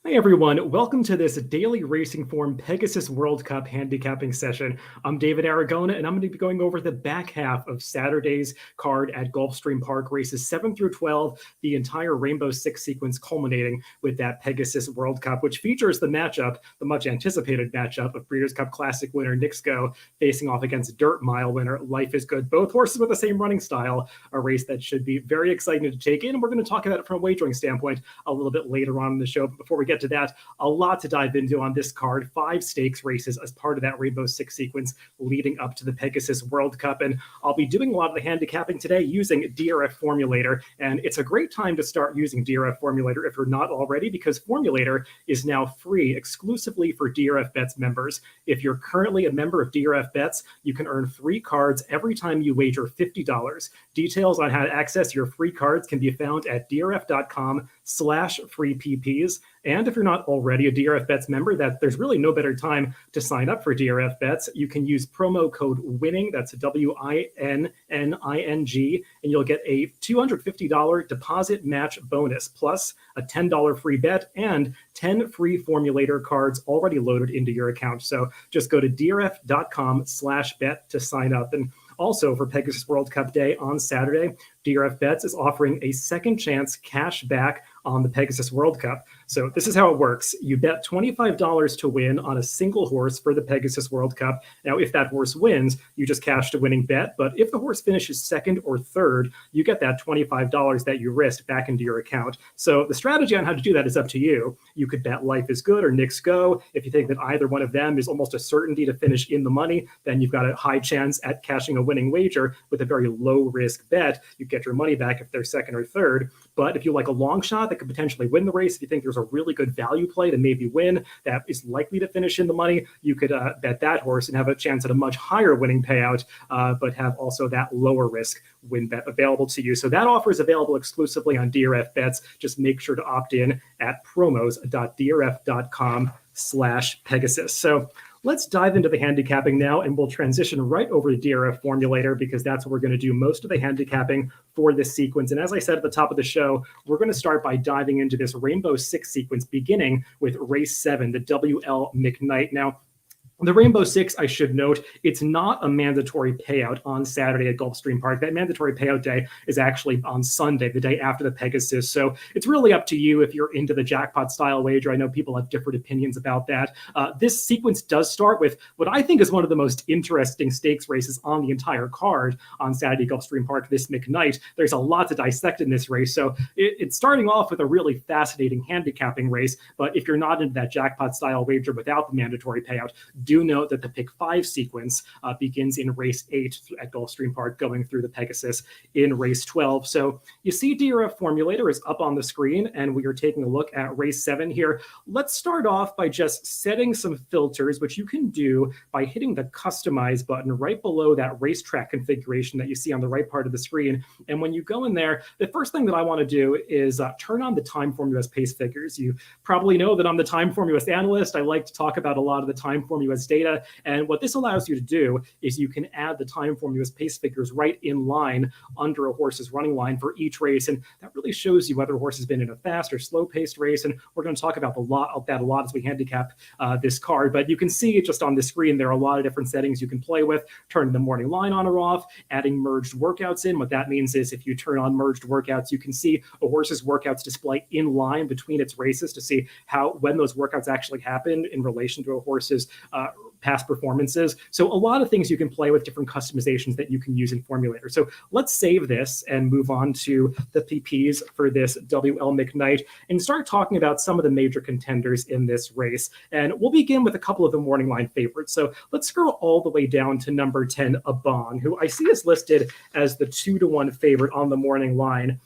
Hi, everyone. Welcome to this daily racing form Pegasus World Cup handicapping session. I'm David Aragona, and I'm going to be going over the back half of Saturday's card at Gulfstream Park, races 7 through 12, the entire Rainbow Six sequence culminating with that Pegasus World Cup, which features the matchup, the much anticipated matchup of Breeders' Cup Classic winner Nixco facing off against Dirt Mile winner Life is Good. Both horses with the same running style, a race that should be very exciting to take in. And we're going to talk about it from a wagering standpoint a little bit later on in the show. But before we get to that, a lot to dive into on this card. 5 stakes races as part of that Rainbow Six sequence leading up to the Pegasus World Cup. And I'll be doing a lot of the handicapping today using DRF Formulator. And it's a great time to start using DRF Formulator if you're not already, because Formulator is now free exclusively for DRF Bets members. If you're currently a member of DRF Bets, you can earn free cards every time you wager $50. Details on how to access your free cards can be found at drf.com/freepps. And if you're not already a DRF Bets member, there's really no better time to sign up for DRF Bets. You can use promo code WINNING, that's WINNING, and you'll get a $250 deposit match bonus, plus a $10 free bet and 10 free Formulator cards already loaded into your account. So just go to drf.com/bet to sign up. And also, for Pegasus World Cup Day on Saturday, DRF Bets is offering a second chance cash back on the Pegasus World Cup. So this is how it works. You bet $25 to win on a single horse for the Pegasus World Cup. Now, if that horse wins, you just cashed a winning bet. But if the horse finishes second or third, you get that $25 that you risked back into your account. So the strategy on how to do that is up to you. You could bet Life is Good or Knicks Go. If you think that either one of them is almost a certainty to finish in the money, then you've got a high chance at cashing a winning wager with a very low risk bet. You get your money back if they're second or third. But if you like a long shot that could potentially win the race, if you think there's a really good value play to maybe win that is likely to finish in the money, you could bet that horse and have a chance at a much higher winning payout, but have also that lower risk win bet available to you. So that offer is available exclusively on DRF Bets. Just make sure to opt in at promos.drf.com/Pegasus. So let's dive into the handicapping now, and we'll transition right over to DRF Formulator because that's what we're going to do most of the handicapping for this sequence. And as I said at the top of the show, we're going to start by diving into this Rainbow Six sequence, beginning with race 7, the WL McKnight. Now, the Rainbow Six, I should note, it's not a mandatory payout on Saturday at Gulfstream Park. That mandatory payout day is actually on Sunday, the day after the Pegasus. So it's really up to you if you're into the jackpot style wager. I know people have different opinions about that. This sequence does start with what I think is one of the most interesting stakes races on the entire card on Saturday Gulfstream Park, this McKnight. There's a lot to dissect in this race. So it's starting off with a really fascinating handicapping race. But if you're not into that jackpot style wager without the mandatory payout, do note that the pick 5 sequence begins in race 8 at Gulfstream Park, going through the Pegasus in race 12. So you see DRF Formulator is up on the screen, and we are taking a look at race 7 here. Let's start off by just setting some filters, which you can do by hitting the Customize button right below that racetrack configuration that you see on the right part of the screen. And when you go in there, the first thing that I want to do is turn on the Timeform US pace figures. You probably know that I'm the Timeform US analyst. I like to talk about a lot of the Timeform US data. And what this allows you to do is you can add the Timeform US pace figures right in line under a horse's running line for each race. And that really shows you whether a horse has been in a fast or slow paced race. And we're going to talk about that a lot as we handicap this card. But you can see just on the screen, there are a lot of different settings you can play with, turning the morning line on or off, adding merged workouts in. What that means is if you turn on merged workouts, you can see a horse's workouts display in line between its races to see when those workouts actually happen in relation to a horse's past performances. So a lot of things you can play with, different customizations that you can use in Formulator. So let's save this and move on to the PPs for this WL McKnight and start talking about some of the major contenders in this race. And we'll begin with a couple of the morning line favorites. So let's scroll all the way down to number 10, Abon, who I see is listed as the 2-1 favorite on the morning line.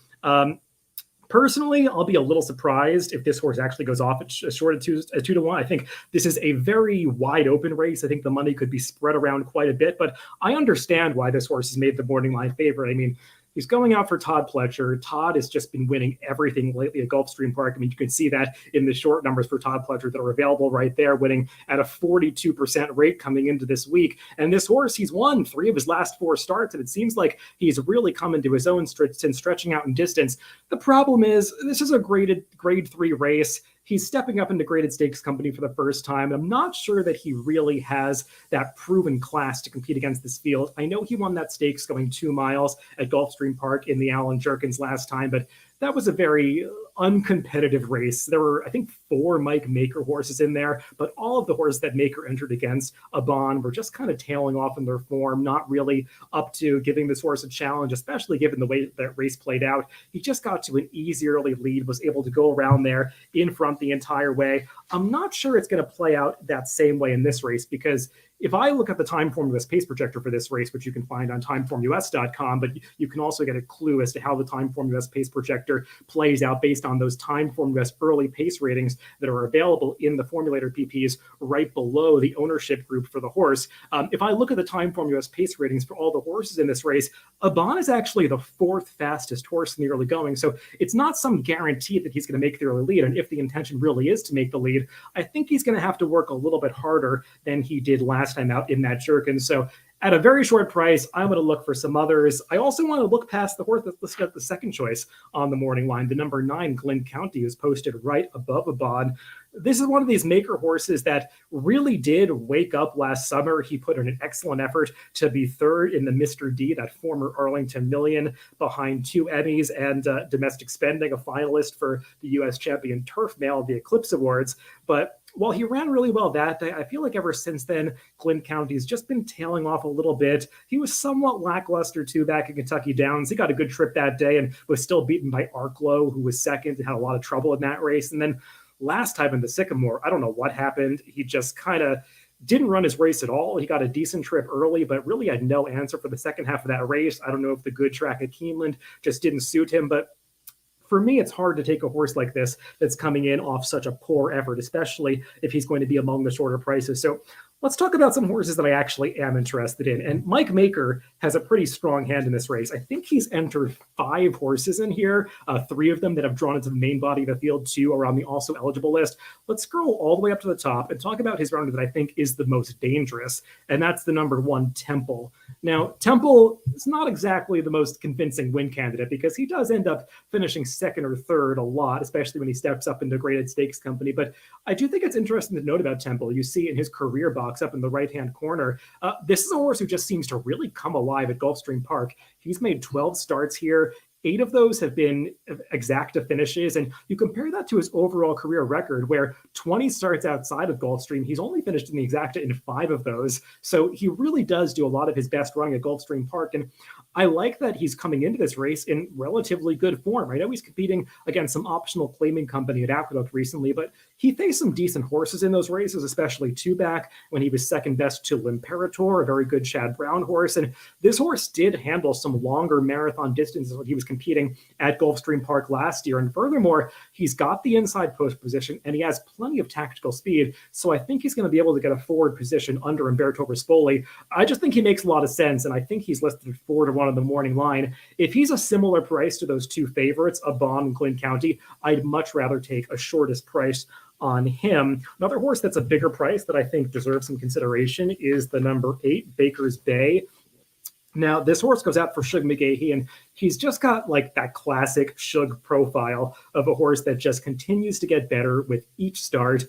Personally, I'll be a little surprised if this horse actually goes off at short at 2-1. I think this is a very wide open race. I think the money could be spread around quite a bit, but I understand why this horse has made the morning line favorite. I mean, He's going out for Todd Fletcher. Todd has just been winning everything lately at Gulfstream Park. I mean, you can see that in the short numbers for Todd Fletcher that are available right there, winning at a 42% rate coming into this week. And this horse, he's won 3 of his last 4 starts, and it seems like he's really come into his own since stretching out in distance. The problem is this is a grade 3 race. He's stepping up into graded stakes company for the first time. I'm not sure that he really has that proven class to compete against this field. I know he won that stakes going 2 miles at Gulfstream Park in the Alan Jerkins last time, but that was a very uncompetitive race. There were, I think, 4 Mike Maker horses in there, but all of the horses that Maker entered against Aban were just kind of tailing off in their form, not really up to giving this horse a challenge, especially given the way that race played out. He just got to an easy early lead, was able to go around there in front the entire way. I'm not sure it's going to play out that same way in this race, because if I look at the Timeform US pace projector for this race, which you can find on timeformus.com, but you can also get a clue as to how the Timeform US pace projector plays out based on those Timeform US early pace ratings that are available in the formulator PPs right below the ownership group for the horse. If I look at the Timeform US pace ratings for all the horses in this race, Aban is actually the 4th fastest horse in the early going. So it's not some guarantee that he's going to make the early lead. And if the intention really is to make the lead, I think he's going to have to work a little bit harder than he did last time out in that Jerkin. So at a very short price, I'm going to look for some others. I also want to look past the horse that's listed at the second choice on the morning line, the number 9, Glen County, is posted right above Aban. This is one of these Maker horses that really did wake up last summer. He put in an excellent effort to be 3rd in the Mr. D, that former Arlington Million, behind 2 Emmys and Domestic Spending, a finalist for the U.S. Champion Turf Mail, the Eclipse Awards. But while he ran really well that day, I feel like ever since then, Glen County's just been tailing off a little bit. He was somewhat lackluster, too, back in Kentucky Downs. He got a good trip that day and was still beaten by Arklow, who was second and had a lot of trouble in that race. And then last time in the Sycamore, I don't know what happened. He just kind of didn't run his race at all. He got a decent trip early, but really had no answer for the second half of that race. I don't know if the good track at Keeneland just didn't suit him, but for me, it's hard to take a horse like this that's coming in off such a poor effort, especially if he's going to be among the shorter prices. So let's talk about some horses that I actually am interested in. And Mike Maker has a pretty strong hand in this race. I think he's entered 5 horses in here, 3 of them that have drawn into the main body of the field, 2 are on the also eligible list. Let's scroll all the way up to the top and talk about his runner that I think is the most dangerous, and that's the number 1, Temple. Now, Temple is not exactly the most convincing win candidate because he does end up finishing 2nd or 3rd a lot, especially when he steps up into graded stakes company. But I do think it's interesting to note about Temple. You see in his career box up in the right-hand corner, this is a horse who just seems to really come alive at Gulfstream Park. He's made 12 starts here. 8 of those have been exacta finishes, and you compare that to his overall career record, where 20 starts outside of Gulfstream, he's only finished in the exacta in 5 of those. So he really does do a lot of his best running at Gulfstream Park, and I like that he's coming into this race in relatively good form. I know he's competing against some optional claiming company at Aqueduct recently, but he faced some decent horses in those races, especially 2-back when he was second best to L'Imperator, a very good Chad Brown horse. And this horse did handle some longer marathon distances when he was competing at Gulfstream Park last year. And furthermore, he's got the inside post position and he has plenty of tactical speed. So I think he's going to be able to get a forward position under Umberto Rispoli. I just think he makes a lot of sense. And I think he's listed 4-1 on the morning line. If he's a similar price to those 2 favorites, Aban and Glen County, I'd much rather take a shortest price on him. Another horse that's a bigger price that I think deserves some consideration is the number 8, Baker's Bay. Now, this horse goes out for Shug McGahee, and he's just got like that classic Shug profile of a horse that just continues to get better with each start.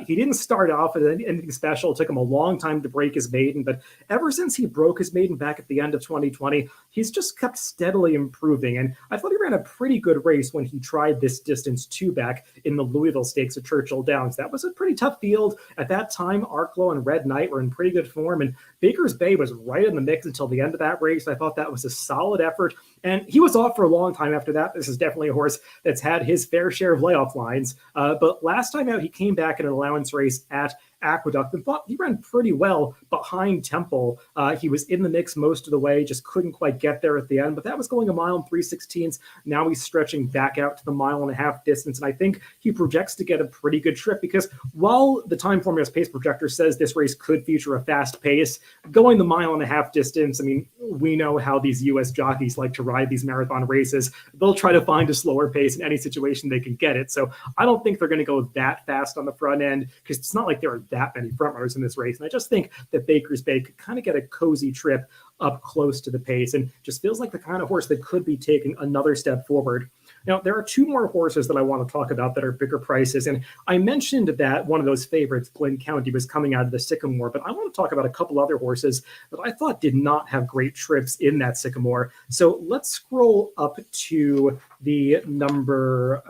He didn't start off with anything special. It took him a long time to break his maiden, but ever since he broke his maiden back at the end of 2020, he's just kept steadily improving. And I thought he ran a pretty good race when he tried this distance 2-back in the Louisville Stakes at Churchill Downs. That was a pretty tough field. At that time, Arklow and Red Knight were in pretty good form, and Baker's Bay was right in the mix until the end of that race. I thought that was a solid effort, and he was off for a long time after that. This is definitely a horse that's had his fair share of layoff lines, but last time out, he came back in an allowance race at Aqueduct and thought he ran pretty well behind Temple. He was in the mix most of the way, just couldn't quite get there at the end, but that was going 1.316 miles. Now he's stretching back out to the 1.5-mile distance, and I think he projects to get a pretty good trip because while the Time Formulas pace projector says this race could feature a fast pace, going the 1.5-mile distance, I mean, we know how these U.S. jockeys like to ride these marathon races. They'll try to find a slower pace in any situation they can get it. So I don't think they're going to go that fast on the front end because it's not like there are that many front runners in this race. And I just think that Baker's Bay could kind of get a cozy trip up close to the pace and just feels like the kind of horse that could be taking another step forward. Now, there are two more horses that I want to talk about that are bigger prices. And I mentioned that one of those favorites, Blinn County, was coming out of the Sycamore, but I want to talk about a couple other horses that I thought did not have great trips in that Sycamore. So let's scroll up to the number,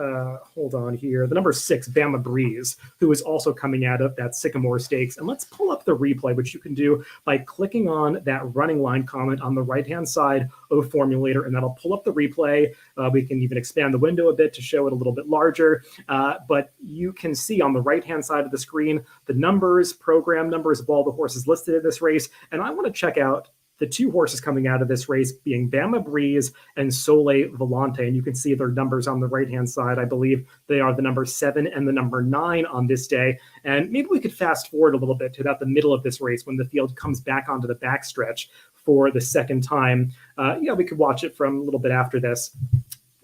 the number 6, Bama Breeze, who is also coming out of that Sycamore Stakes. And let's pull up the replay, which you can do by clicking on that running line comment on the right-hand side of Formulator, and that'll pull up the replay. We can even expand the window a bit to show it a little bit larger, but you can see on the right-hand side of the screen the numbers, program numbers of all the horses listed in this race, and I want to check out the two horses coming out of this race being Bama Breeze and Soleil Vellante. And you can see their numbers on the right-hand side. I believe they are the number 7 and the number 9 on this day. And maybe we could fast forward a little bit to about the middle of this race when the field comes back onto the backstretch for the second time. We could watch it from a little bit after this.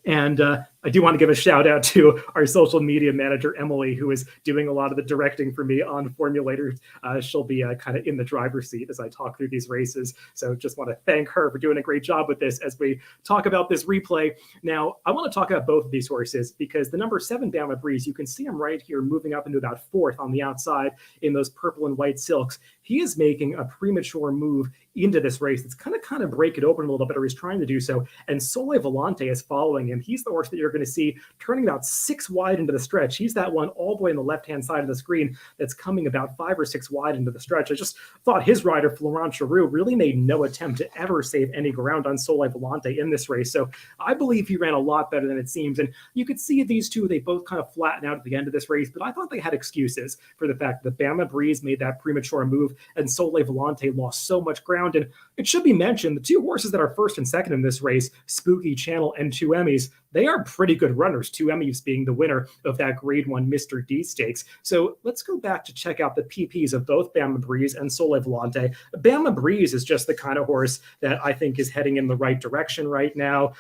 And I do want to give a shout out to our social media manager, Emily, who is doing a lot of the directing for me on Formulator. She'll be kind of in the driver's seat as I talk through these races. So just want to thank her for doing a great job with this as we talk about this replay. Now, I want to talk about both of these horses because the number 7, Bama Breeze, you can see him right here moving up into about 4th on the outside in those purple and white silks. He is making a premature move into this race. It's kind of break it open a little bit, or he's trying to do so. And Soleil Vellante is following him. He's the horse that you're going to see turning about 6 wide into the stretch. He's that one all the way on the left-hand side of the screen that's coming about 5 or 6 wide into the stretch. I just thought his rider, Florent Charoux, really made no attempt to ever save any ground on Soleil Vellante in this race. So I believe he ran a lot better than it seems. And you could see these two, they both kind of flatten out at the end of this race, but I thought they had excuses for the fact that Bama Breeze made that premature move and Soleil Vellante lost so much ground. And it should be mentioned, the two horses that are first and second in this race, Spooky Channel and 2 Emmys, they are pretty good runners, 2 Emmys being the winner of that Grade 1 Mr. D Stakes. So let's go back to check out the PPs of both Bama Breeze and Soleil Vellante. Bama Breeze is just the kind of horse that I think is heading in the right direction right now.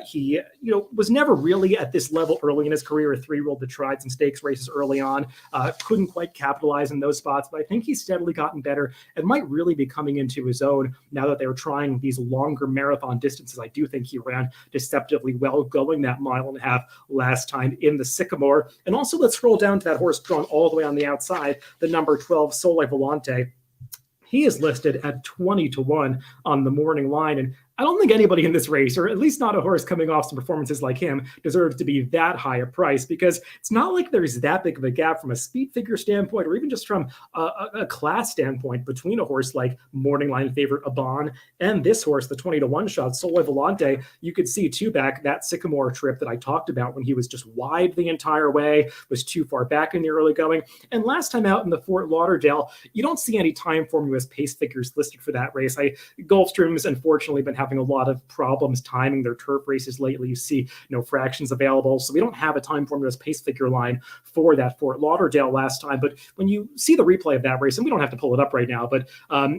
He was never really at this level early in his career, a 3-year-old that tried some stakes races early on, couldn't quite capitalize in those spots, but I think he's steadily gotten better and might really be coming into his own now that they were trying these longer marathon distances. I do think he ran deceptively well going that 1.5 miles last time in the Sycamore. And also let's scroll down to that horse drawn all the way on the outside, the number 12, Soleil Vellante. He is listed at 20-1 on the morning line. And I don't think anybody in this race, or at least not a horse coming off some performances like him, deserves to be that high a price because it's not like there's that big of a gap from a speed figure standpoint or even just from a class standpoint between a horse like morning line favorite Aban and this horse, the 20-1 shot, Soleil Vellante. You could see too back that Sycamore trip that I talked about when he was just wide the entire way, was too far back in the early going. And last time out in the Fort Lauderdale, you don't see any Time Formulas pace figures listed for that race. Gulfstream has unfortunately been having a lot of problems timing their turf races lately. You see no fractions available, so we don't have a Time Formulas pace figure line for that Fort Lauderdale last time. But when you see the replay of that race, and we don't have to pull it up right now, but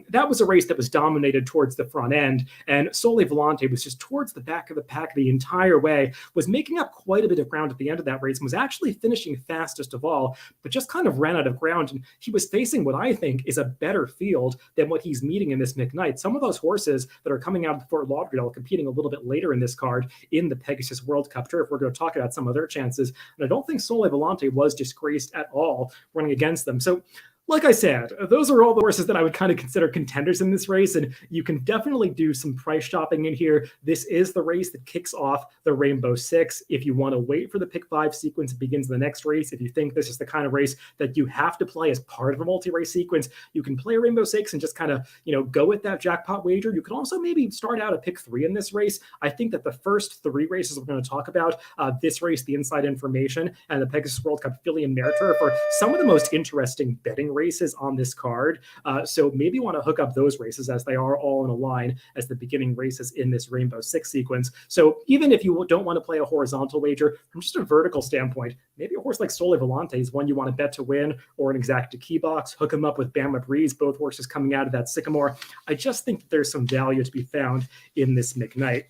that was a race that was dominated towards the front end, and Soleil Vellante was just towards the back of the pack the entire way, was making up quite a bit of ground at the end of that race, and was actually finishing fastest of all, but just kind of ran out of ground. And he was facing what I think is a better field than what he's meeting in this McKnight. Some of those horses that are coming out of Fort Lauderdale competing a little bit later in this card in the Pegasus World Cup turf. We're going to talk about some of their chances. And I don't think Soleil Vellante was disgraced at all running against them. So like I said, those are all the horses that I would kind of consider contenders in this race, and you can definitely do some price shopping in here. This is the race that kicks off the Rainbow Six. If you want to wait for the pick 5 sequence, it begins the next race. If you think this is the kind of race that you have to play as part of a multi-race sequence, you can play Rainbow Six and just kind of, go with that jackpot wager. You can also maybe start out a pick 3 in this race. I think that the first 3 races we're going to talk about, this race, the Inside Information, and the Pegasus World Cup Filly and Mare Turf, are some of the most interesting betting races on this card. So maybe you want to hook up those races as they are all in a line as the beginning races in this Rainbow Six sequence. So even if you don't want to play a horizontal wager, from just a vertical standpoint, maybe a horse like Soleil Vellante is one you want to bet to win, or an exacta key box, hook him up with Bama Breeze, both horses coming out of that Sycamore. I just think that there's some value to be found in this McKnight.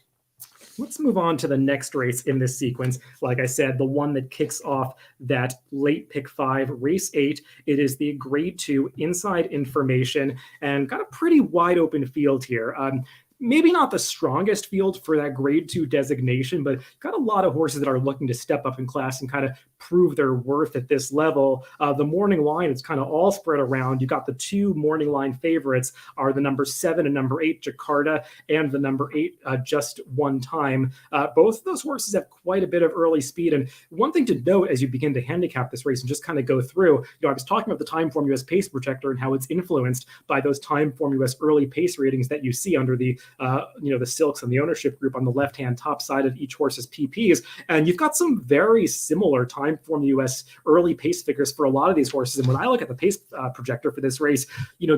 Let's move on to the next race in this sequence. Like I said, the one that kicks off that late pick 5, race 8. It is the grade 2 inside information and got a pretty wide open field here. Maybe not the strongest field for that grade 2 designation, but got a lot of horses that are looking to step up in class and kind of prove their worth at this level. The morning line is kind of all spread around. You got the 2 morning line favorites are the number 7 and number 8 Jakarta, and the number 8 Just One Time. Both of those horses have quite a bit of early speed. And one thing to note as you begin to handicap this race and just kind of go through, I was talking about the Timeform US pace projector and how it's influenced by those Timeform US early pace ratings that you see under the the silks and the ownership group on the left-hand top side of each horse's PPs. And you've got some very similar Timeform US early pace figures for a lot of these horses. And when I look at the pace projector for this race,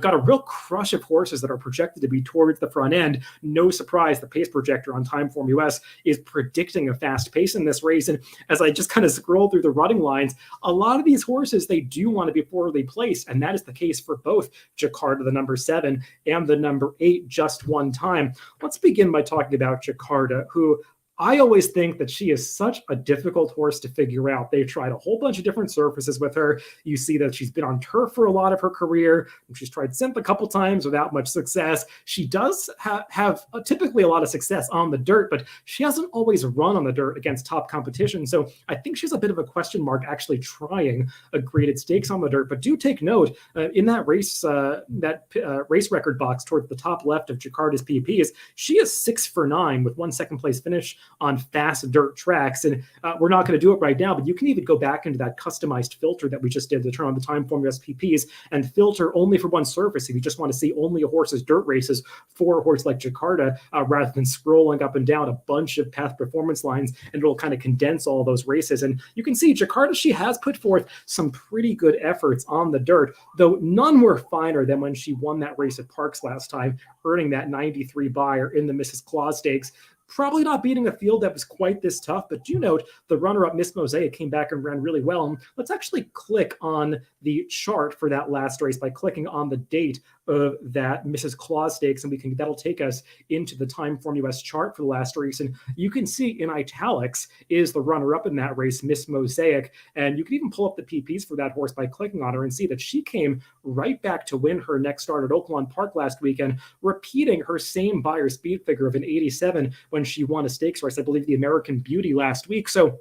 got a real crush of horses that are projected to be towards the front end. No surprise, the pace projector on Timeform US is predicting a fast pace in this race. And as I just kind of scroll through the running lines, a lot of these horses, they do want to be forwardly placed. And that is the case for both Jakarta, the number 7, and the number 8, Just One Time. Let's begin by talking about Jakarta, who I always think that she is such a difficult horse to figure out. They've tried a whole bunch of different surfaces with her. You see that she's been on turf for a lot of her career. She's tried synth a couple times without much success. She does have typically a lot of success on the dirt, but she hasn't always run on the dirt against top competition. So I think she's a bit of a question mark actually trying a graded stakes on the dirt. But do take note, in that race, race record box towards the top left of Jakarta's PPs, she is 6 for 9 with 1 second place finish on fast dirt tracks. And we're not going to do it right now, but you can even go back into that customized filter that we just did to turn on the Timeform US PPs and filter only for one surface if you just want to see only a horse's dirt races for a horse like Jakarta, rather than scrolling up and down a bunch of path performance lines, and it'll kind of condense all those races. And you can see Jakarta, she has put forth some pretty good efforts on the dirt, though none were finer than when she won that race at Parks last time, earning that 93 buyer in the Mrs. Claus Stakes. Probably not beating a field that was quite this tough, but do note the runner-up Miss Mosaic came back and ran really well. And let's actually click on the chart for that last race by clicking on the date of that Mrs. Claus Stakes, and that'll take us into the Timeform US chart for the last race. And you can see in italics is the runner-up in that race, Miss Mosaic. And you can even pull up the PPs for that horse by clicking on her and see that she came right back to win her next start at Oaklawn Park last weekend, repeating her same buyer speed figure of an 87 when she won a stakes race, I believe the American Beauty last week. So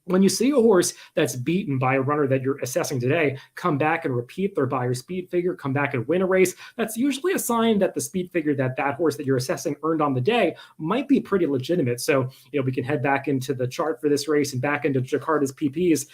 when you see a horse that's beaten by a runner that you're assessing today come back and repeat their buyer speed figure, come back and win a race, that's usually a sign that the speed figure that horse that you're assessing earned on the day might be pretty legitimate. So, we can head back into the chart for this race and back into Jakarta's PPs.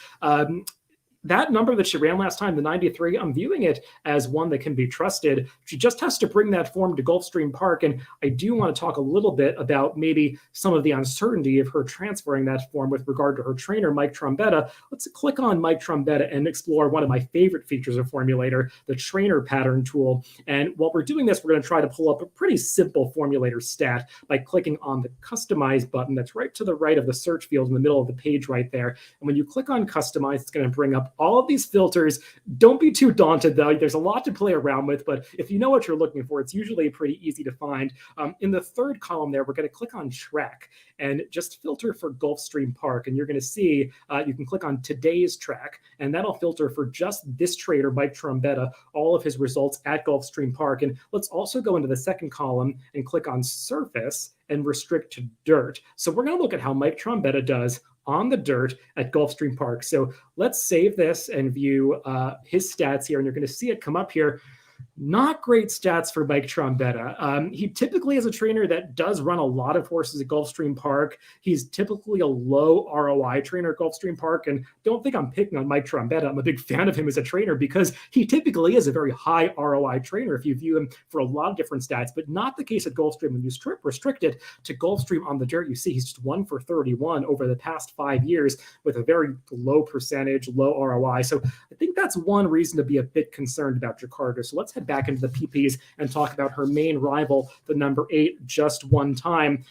That number that she ran last time, the 93, I'm viewing it as one that can be trusted. She just has to bring that form to Gulfstream Park. And I do want to talk a little bit about maybe some of the uncertainty of her transferring that form with regard to her trainer, Mike Trombetta. Let's click on Mike Trombetta and explore one of my favorite features of Formulator, the trainer pattern tool. And while we're doing this, we're going to try to pull up a pretty simple Formulator stat by clicking on the Customize button that's right to the right of the search field in the middle of the page right there. And when you click on Customize, it's going to bring up all of these filters. Don't be too daunted, though. There's a lot to play around with, but if you know what you're looking for, it's usually pretty easy to find. In the third column there, we're going to click on track and just filter for Gulfstream Park. And you're going to see you can click on today's track, and that'll filter for just this trader, Mike Trombetta, all of his results at Gulfstream Park. And let's also go into the second column and click on surface and restrict to dirt. So we're going to look at how Mike Trombetta does on the dirt at Gulfstream Park. So let's save this and view his stats here, and you're going to see it come up here. Not great stats for Mike Trombetta. He typically is a trainer that does run a lot of horses at Gulfstream Park. He's typically a low ROI trainer at Gulfstream Park. And don't think I'm picking on Mike Trombetta. I'm a big fan of him as a trainer because he typically is a very high ROI trainer if you view him for a lot of different stats, but not the case at Gulfstream. When you restrict it to Gulfstream on the dirt, you see he's just 1 for 31 over the past 5 years with a very low percentage, low ROI. So I think that's one reason to be a bit concerned about Jakarta. So let's head back into the PPs and talk about her main rival, the number 8, Just One Time.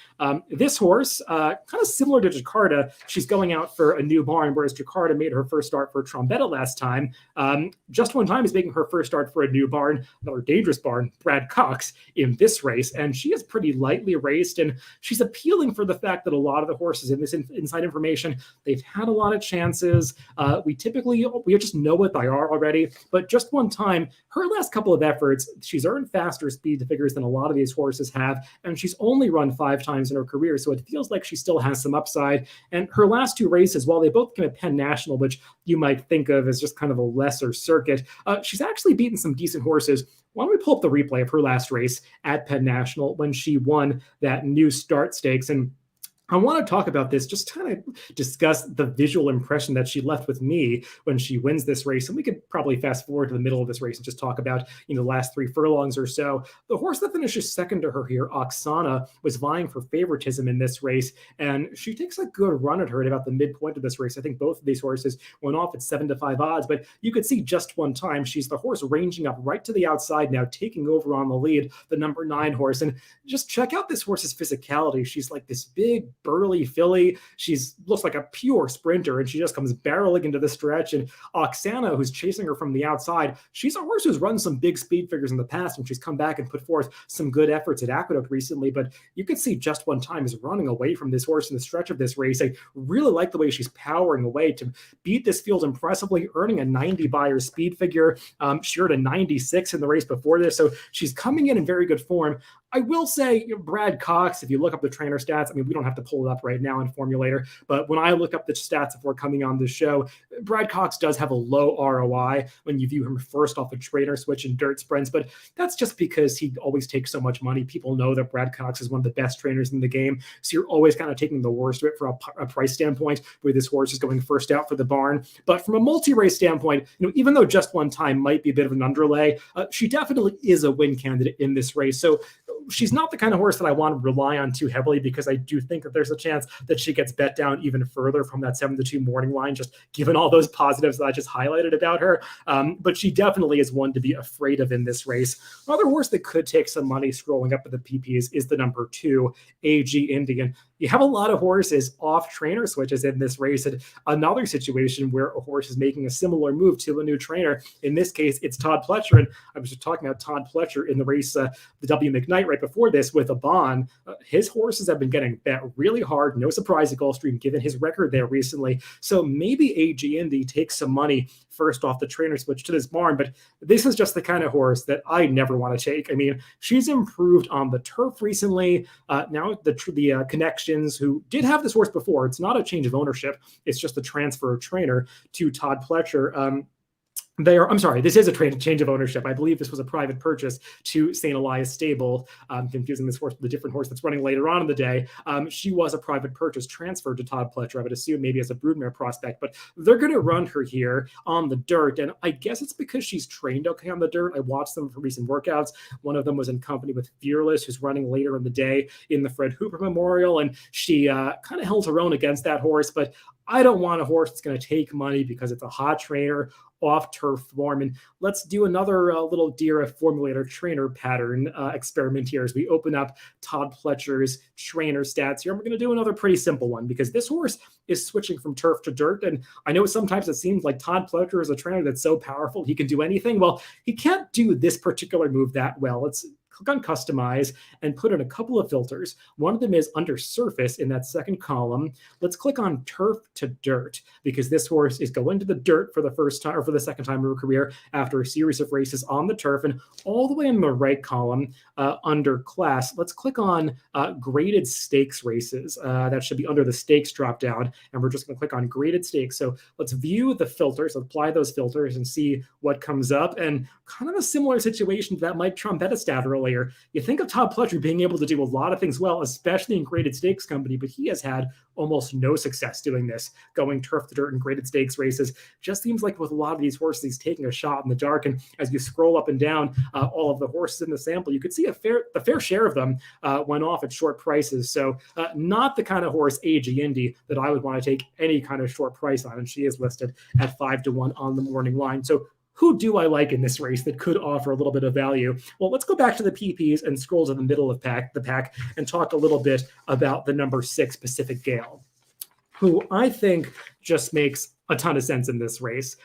This horse, kind of similar to Jakarta, she's going out for a new barn, whereas Jakarta made her first start for Trombetta last time. Just One Time is making her first start for a new barn, another dangerous barn, Brad Cox, in this race. And she is pretty lightly raced, and she's appealing for the fact that a lot of the horses in this inside information, they've had a lot of chances. We just know what they are already, but Just One Time, her last couple of efforts, she's earned faster speed figures than a lot of these horses have, and she's only run 5 times in her career, so it feels like she still has some upside. And her last 2 races, while they both came at Penn National, which you might think of as just kind of a lesser circuit, she's actually beaten some decent horses. Why don't we pull up the replay of her last race at Penn National when she won that new start stakes? And I want to talk about this, just kind of discuss the visual impression that she left with me when she wins this race. And we could probably fast forward to the middle of this race and just talk about, the last 3 furlongs or so. The horse that finishes second to her here, Oksana, was vying for favoritism in this race. And she takes a good run at her at about the midpoint of this race. I think both of these horses went off at 7-5 odds, but you could see Just One Time. She's the horse ranging up right to the outside now, taking over on the lead, the number 9 horse. And just check out this horse's physicality. She's like this big, burly filly. She's looks like a pure sprinter, and she just comes barreling into the stretch. And Oksana, who's chasing her from the outside, she's a horse who's run some big speed figures in the past, and she's come back and put forth some good efforts at Aqueduct recently. But you could see Just One Time is running away from this horse in the stretch of this race. I really like the way she's powering away to beat this field impressively, earning a 90 by her speed figure. She earned a 96 in the race before this, so she's coming in very good form. I will say, Brad Cox, if you look up the trainer stats, we don't have to pull it up right now in Formulator, but when I look up the stats before coming on the show, Brad Cox does have a low ROI when you view him first off a trainer switch in dirt sprints, but that's just because he always takes so much money. People know that Brad Cox is one of the best trainers in the game, so you're always kind of taking the worst of it from a price standpoint, where this horse is going first out for the barn. But from a multi-race standpoint, even though Just One Time might be a bit of an underlay, she definitely is a win candidate in this race. So she's not the kind of horse that I want to rely on too heavily, because I do think that there's a chance that she gets bet down even further from that 7-2 morning line, just given all those positives that I just highlighted about her. But she definitely is one to be afraid of in this race. Another horse that could take some money scrolling up to the PPs is the number 2, AG Indian. You have a lot of horses off trainer switches in this race. And another situation where a horse is making a similar move to a new trainer. In this case, it's Todd Fletcher. And I was just talking about Todd Fletcher in the race, the W McKnight right before this with a Bon. His horses have been getting bet really hard. No surprise at Gulfstream, given his record there recently. So maybe AG Indy takes some money first off the trainer switch to this barn, but this is just the kind of horse that I never want to take. She's improved on the turf recently. Now the Connections, who did have this horse before, it's not a change of ownership, it's just the transfer of trainer to Todd Fletcher. This is a change of ownership. I believe this was a private purchase to St. Elias Stable. Confusing this horse with the different horse that's running later on in the day. She was a private purchase transferred to Todd Fletcher, I would assume maybe as a broodmare prospect, but they're going to run her here on the dirt. And I guess it's because she's trained okay on the dirt. I watched them for recent workouts. One of them was in company with Fearless, who's running later in the day in the Fred Hooper Memorial. And she kind of held her own against that horse, but I don't want a horse that's going to take money because it's a hot trainer off turf form. And let's do another little DRF formulator trainer pattern experiment here as we open up Todd Fletcher's trainer stats here. And we're going to do another pretty simple one because this horse is switching from turf to dirt. And I know sometimes it seems like Todd Fletcher is a trainer that's so powerful he can do anything. Well, he can't do this particular move that well. Let's click on Customize and put in a couple of filters. One of them is under Surface in that second column. Let's click on Turf to Dirt, because this horse is going to the dirt for the first time or for the second time in her career after a series of races on the turf. And all the way in the right column under Class, let's click on Graded Stakes races. That should be under the Stakes drop down, and we're just going to click on Graded Stakes. So let's view the filters, apply those filters, and see what comes up. And kind of a similar situation to that Mike Trombetta stat earlier. You think of Todd Fletcher being able to do a lot of things well, especially in Graded Stakes company, but he has had almost no success doing this, going turf to dirt and Graded Stakes races. Just seems like with a lot of these horses, he's taking a shot in the dark. And as you scroll up and down all of the horses in the sample, you could see the fair share of them went off at short prices. So not the kind of horse, AG Indy, that I would want to take any kind of short price on. And she is listed at 5-1 on the morning line. So who do I like in this race that could offer a little bit of value? Well, let's go back to the PPs and scroll to the middle of the pack and talk a little bit about the number 6 Pacific Gale, who I think just makes a ton of sense in this race.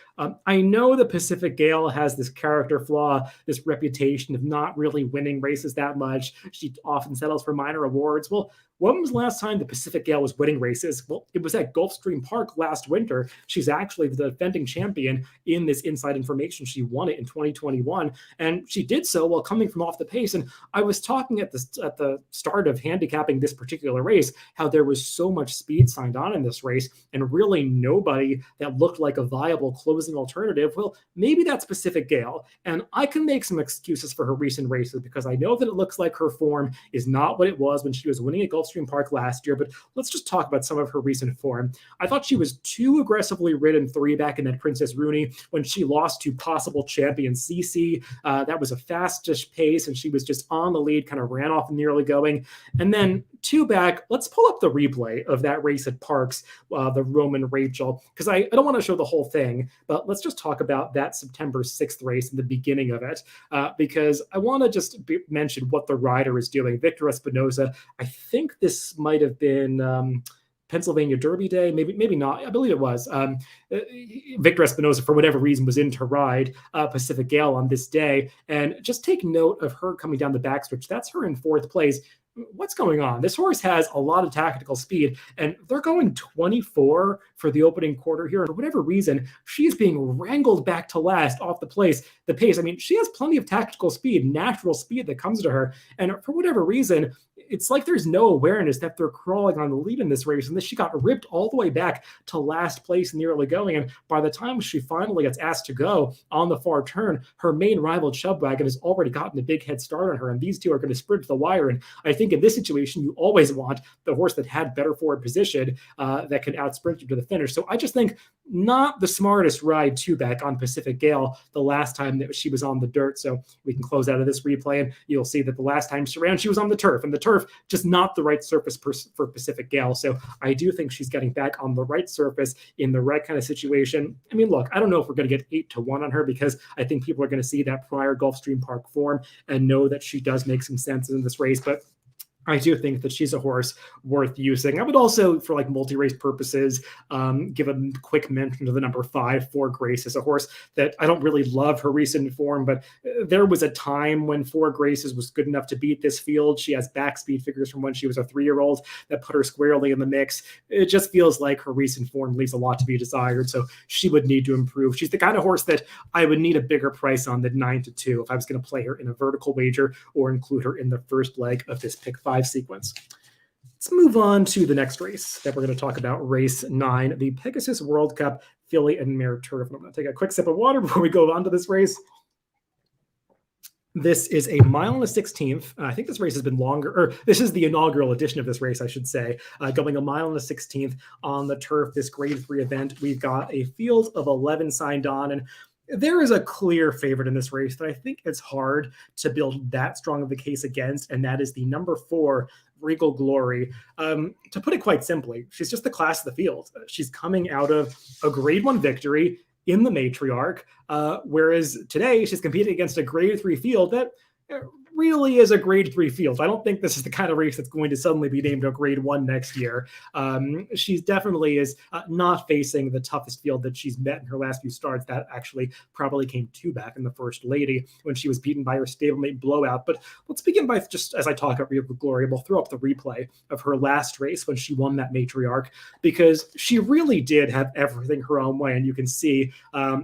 I know the Pacific Gale has this character flaw, this reputation of not really winning races that much. She often settles for minor awards. Well, when was the last time the Pacific Gale was winning races? Well, it was at Gulfstream Park last winter. She's actually the defending champion in this Inside Information. She won it in 2021, and she did so while coming from off the pace. And I was talking at the start of handicapping this particular race, how there was so much speed signed on in this race, and really nobody that looked like a viable closing alternative. Well, maybe that's Pacific Gale. And I can make some excuses for her recent races, because I know that it looks like her form is not what it was when she was winning at Gulfstream Park last year. But let's just talk about some of her recent form. I thought she was too aggressively ridden 3 back in that Princess Rooney when she lost to possible champion Cece. That was a fastish pace, and she was just on the lead, kind of ran off in the early going. And then 2 back, let's pull up the replay of that race at Parks, the Roman Rachel, because I don't want to show the whole thing, but let's just talk about that September 6th race and the beginning of it, because I want to just mention what the rider is doing. Victor Espinoza, I think this might have been Pennsylvania Derby Day, maybe not. I believe it was. Victor Espinoza, for whatever reason, was in to ride Pacific Gale on this day. And just take note of her coming down the backstretch. That's her in 4th place. What's going on? This horse has a lot of tactical speed, and they're going 24 for the opening quarter here. And for whatever reason, she's being wrangled back to last off the pace. I mean, she has plenty of tactical speed, natural speed that comes to her. And for whatever reason, it's like there's no awareness that they're crawling on the lead in this race. And she got ripped all the way back to last place in the early going. And by the time she finally gets asked to go on the far turn, her main rival, Chubwagon, has already gotten a big head start on her. And these two are going to sprint to the wire. And I think in this situation, you always want the horse that had better forward position that can outsprint you to the finish. So I just think not the smartest ride 2 back on Pacific Gale the last time that she was on the dirt. So we can close out of this replay, and you'll see that the last time she ran, she was on the turf, and the turf just not the right surface for Pacific Gale. So I do think she's getting back on the right surface in the right kind of situation. I mean, look, I don't know if we're going to get 8-1 on her, because I think people are going to see that prior Gulfstream Park form and know that she does make some sense in this race. But I do think that she's a horse worth using. I would also, for like multi-race purposes, give a quick mention to the number 5, For Grace, as a horse that I don't really love her recent form, but there was a time when For Graces was good enough to beat this field. She has back speed figures from when she was a 3-year-old that put her squarely in the mix. It just feels like her recent form leaves a lot to be desired, so she would need to improve. She's the kind of horse that I would need a bigger price on than 9-2 if I was going to play her in a vertical wager or include her in the first leg of this pick 5 sequence. Let's move on to the next race that we're going to talk about, race 9, the Pegasus World Cup Filly and Mare Turf. I'm going to take a quick sip of water before we go on to this race. This is a 1.16 mile. I think this race has been longer, or this is the inaugural edition of this race, I should say, going 1.16 miles on the turf, this grade 3 event. We've got a field of 11 signed on, and there is a clear favorite in this race that I think it's hard to build that strong of a case against, and that is the number 4, Regal Glory. To put it quite simply, she's just the class of the field. She's coming out of a grade 1 victory in the Matriarch, whereas today she's competing against a grade 3 field that really is a grade 3 field. I don't think this is the kind of race that's going to suddenly be named a grade 1 next year. She definitely is not facing the toughest field that she's met in her last few starts. That actually probably came 2 back in the First Lady when she was beaten by her stablemate Blowout. But let's begin by, just as I talk about Regal Glory, we'll throw up the replay of her last race when she won that matriarch, because she really did have everything her own way. And you can see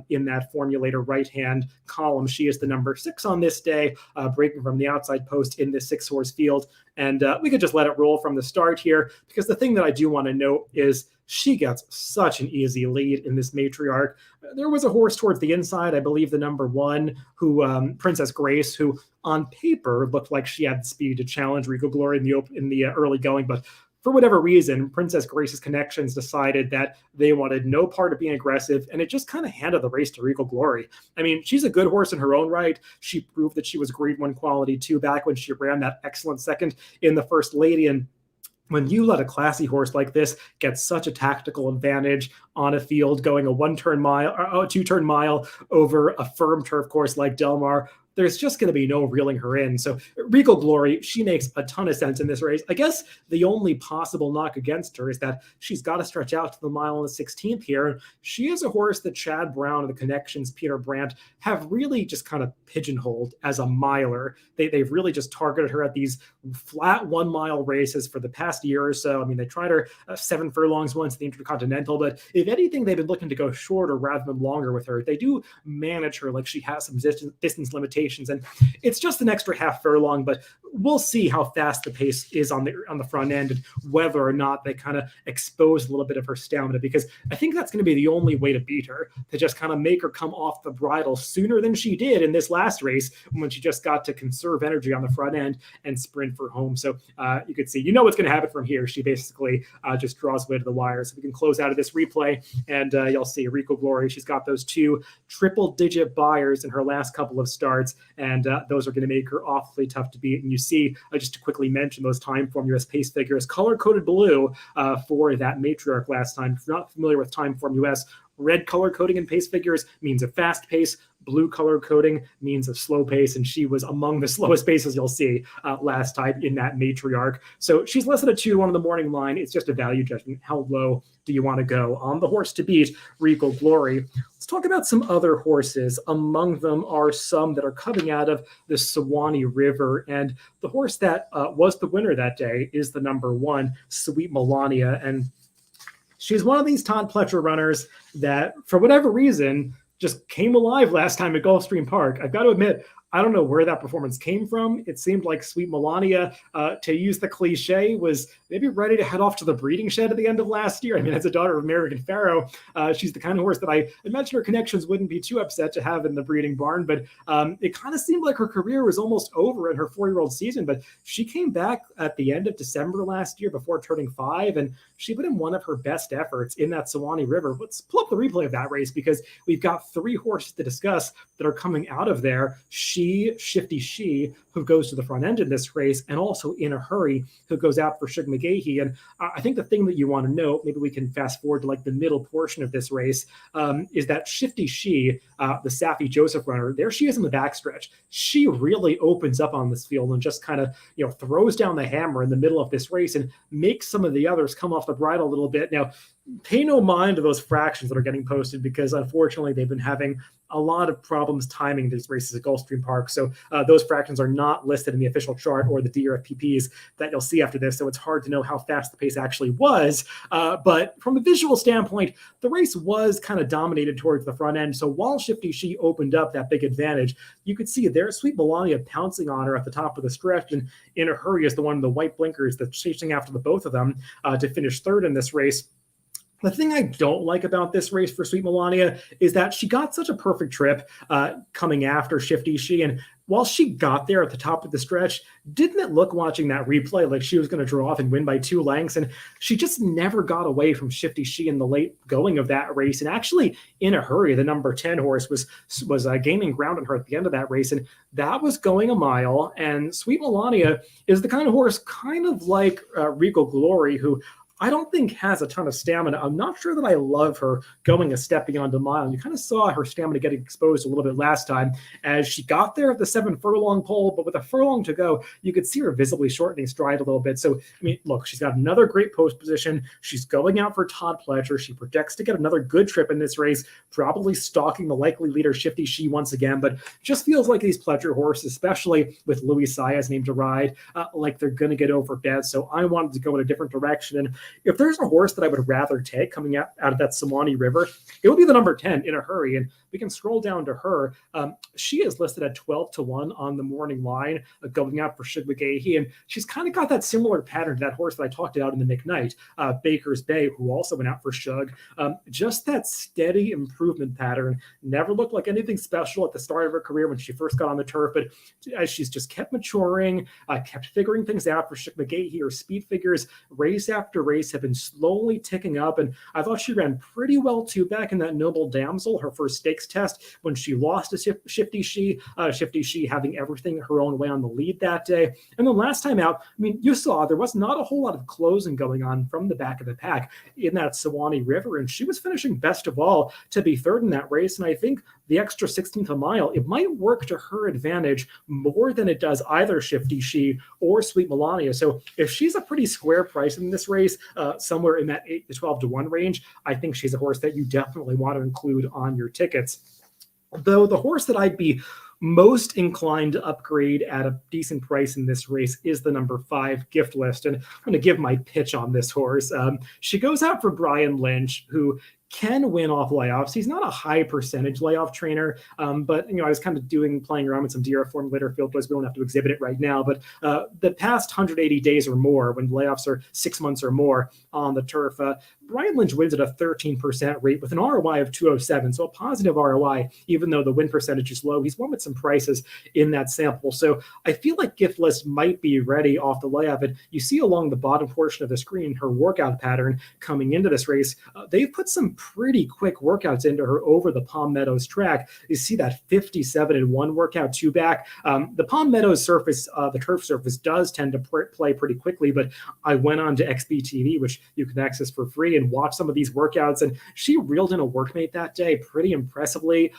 in that formulator right-hand column, she is the number 6 on this day, breaking from the outside post in this 6-horse field. And we could just let it roll from the start here, because the thing that I do want to note is she gets such an easy lead in this matriarch. There was a horse towards the inside, I believe the number 1, who Princess Grace, who on paper looked like she had the speed to challenge Regal Glory in the early going, but for whatever reason, Princess Grace's connections decided that they wanted no part of being aggressive, and it just kind of handed the race to Regal Glory. I mean, she's a good horse in her own right. She proved that she was grade 1 quality too back when she ran that excellent second in the First Lady. And when you let a classy horse like this get such a tactical advantage on a field going a 1-turn mile or a 2-turn mile over a firm turf course like Del Mar, there's just going to be no reeling her in. So Regal Glory, she makes a ton of sense in this race. I guess the only possible knock against her is that she's got to stretch out to the mile on the 16th here. She is a horse that Chad Brown and the connections, Peter Brandt, have really just kind of pigeonholed as a miler. They've really just targeted her at these flat 1-mile races for the past year or so. I mean, they tried her 7 furlongs once, the Intercontinental, but if anything, they've been looking to go shorter rather than longer with her. They do manage her like she has some distance limitations, and it's just an extra half furlong, but we'll see how fast the pace is on the front end and whether or not they kind of expose a little bit of her stamina, because I think that's going to be the only way to beat her, to just kind of make her come off the bridle sooner than she did in this last race when she just got to conserve energy on the front end and sprint for home. So you could see, what's going to happen from here. She basically just draws away to the wire. So we can close out of this replay, and you'll see Regal Glory. She's got those 2 triple-digit buyers in her last couple of starts, and those are going to make her awfully tough to beat. And you see, just to quickly mention those Timeform US pace figures, color-coded blue for that matriarch last time. If you're not familiar with Timeform US, red color coding in pace figures means a fast pace. Blue color coding means a slow pace, and she was among the slowest paces you'll see last time in that matriarch. So she's less than a 2 on the morning line. It's just a value judgment. How low do you want to go on the horse to beat Regal Glory? Let's talk about some other horses. Among them are some that are coming out of the Sewanee River, and the horse that was the winner that day is the number 1, Sweet Melania, and she's one of these Todd Fletcher runners that, for whatever reason, just came alive last time at Gulfstream Park. I've got to admit, I don't know where that performance came from. It seemed like Sweet Melania, to use the cliche, was maybe ready to head off to the breeding shed at the end of last year. I mean, as a daughter of American Pharaoh, she's the kind of horse that I imagine her connections wouldn't be too upset to have in the breeding barn. But it kind of seemed like her career was almost over in her 4-year-old season. But she came back at the end of December last year before turning 5, and she put in one of her best efforts in that Sewanee River. Let's pull up the replay of that race, because we've got 3 horses to discuss that are coming out of there. Shifty She, who goes to the front end in this race, and also In a Hurry, who goes out for Shug McGahee. And I think the thing that you want to note, maybe we can fast forward to like the middle portion of this race, is that Shifty She, the Safi Joseph runner, there she is in the backstretch. She really opens up on this field and just kind of, throws down the hammer in the middle of this race and makes some of the others come off the bridle a little bit. Now, pay no mind to those fractions that are getting posted, because unfortunately they've been having a lot of problems timing these races at Gulfstream Park. So those fractions are not listed in the official chart or the DRFPPs that you'll see after this. So it's hard to know how fast the pace actually was. But from a visual standpoint, the race was kind of dominated towards the front end. So while Shifty She opened up that big advantage, you could see there Sweet Melania pouncing on her at the top of the stretch. And In a Hurry is the one in the white blinkers that's chasing after the both of them to finish 3rd in this race. The thing I don't like about this race for Sweet Melania is that she got such a perfect trip coming after Shifty She. And while she got there at the top of the stretch, didn't it look, watching that replay, like she was going to draw off and win by 2 lengths? And she just never got away from Shifty She in the late going of that race. And actually, In a Hurry, the number 10 horse, was gaining ground on her at the end of that race. And that was going a mile. And Sweet Melania is the kind of horse, kind of like Regal Glory, who I don't think has a ton of stamina. I'm not sure that I love her going a step beyond a mile. You kind of saw her stamina getting exposed a little bit last time as she got there at the 7 furlong pole, but with a furlong to go, you could see her visibly shortening stride a little bit. So, I mean, look, she's got another great post position. She's going out for Todd Fletcher. She projects to get another good trip in this race, probably stalking the likely leader, Shifty She, once again, but just feels like these Pletcher horses, especially with Louis Saez named to ride, like they're going to get over bet. So I wanted to go in a different direction. And if there's a horse that I would rather take coming out of that Sewanee River, it would be the number 10, In a Hurry. And we can scroll down to her. She is listed at 12-1 on the morning line, going out for Shug McGahee. And she's kind of got that similar pattern to that horse that I talked about in the McKnight, Baker's Bay, who also went out for Shug. Just that steady improvement pattern. Never looked like anything special at the start of her career when she first got on the turf, but as she's just kept maturing, kept figuring things out for Shug McGahee, her speed figures race after race have been slowly ticking up. And I thought she ran pretty well too back in that Noble Damsel, her first stakes test, when she lost to Shifty She, Shifty She having everything her own way on the lead that day. And then last time out, I mean, you saw there was not a whole lot of closing going on from the back of the pack in that Sewanee River, and she was finishing best of all to be third in that race. And I think the extra 16th a mile, it might work to her advantage more than it does either Shifty She or Sweet Melania. So if she's a pretty square price in this race, somewhere in that 8 to 12-1 range, I think she's a horse that you definitely want to include on your tickets. Though the horse that I'd be most inclined to upgrade at a decent price in this race is the number 5 Gift List. And I'm going to give my pitch on this horse. She goes out for Brian Lynch, who can win off layoffs. He's not a high percentage layoff trainer, but I was kind of playing around with some DRF formulator field plays. We don't have to exhibit it right now, but the past 180 days or more, when layoffs are 6 months or more on the turf, Brian Lynch wins at a 13% rate with an ROI of 207, so a positive ROI, even though the win percentage is low. He's won with some prices in that sample, so I feel like Gift List might be ready off the layoff. And you see along the bottom portion of the screen her workout pattern coming into this race. They've put some pretty quick workouts into her over the Palm Meadows track. You see that 57-1 workout two back. The Palm Meadows surface, the turf surface, does tend to play pretty quickly, but I went on to XBTV, which you can access for free, and watch some of these workouts, and she reeled in a workmate that day pretty impressively.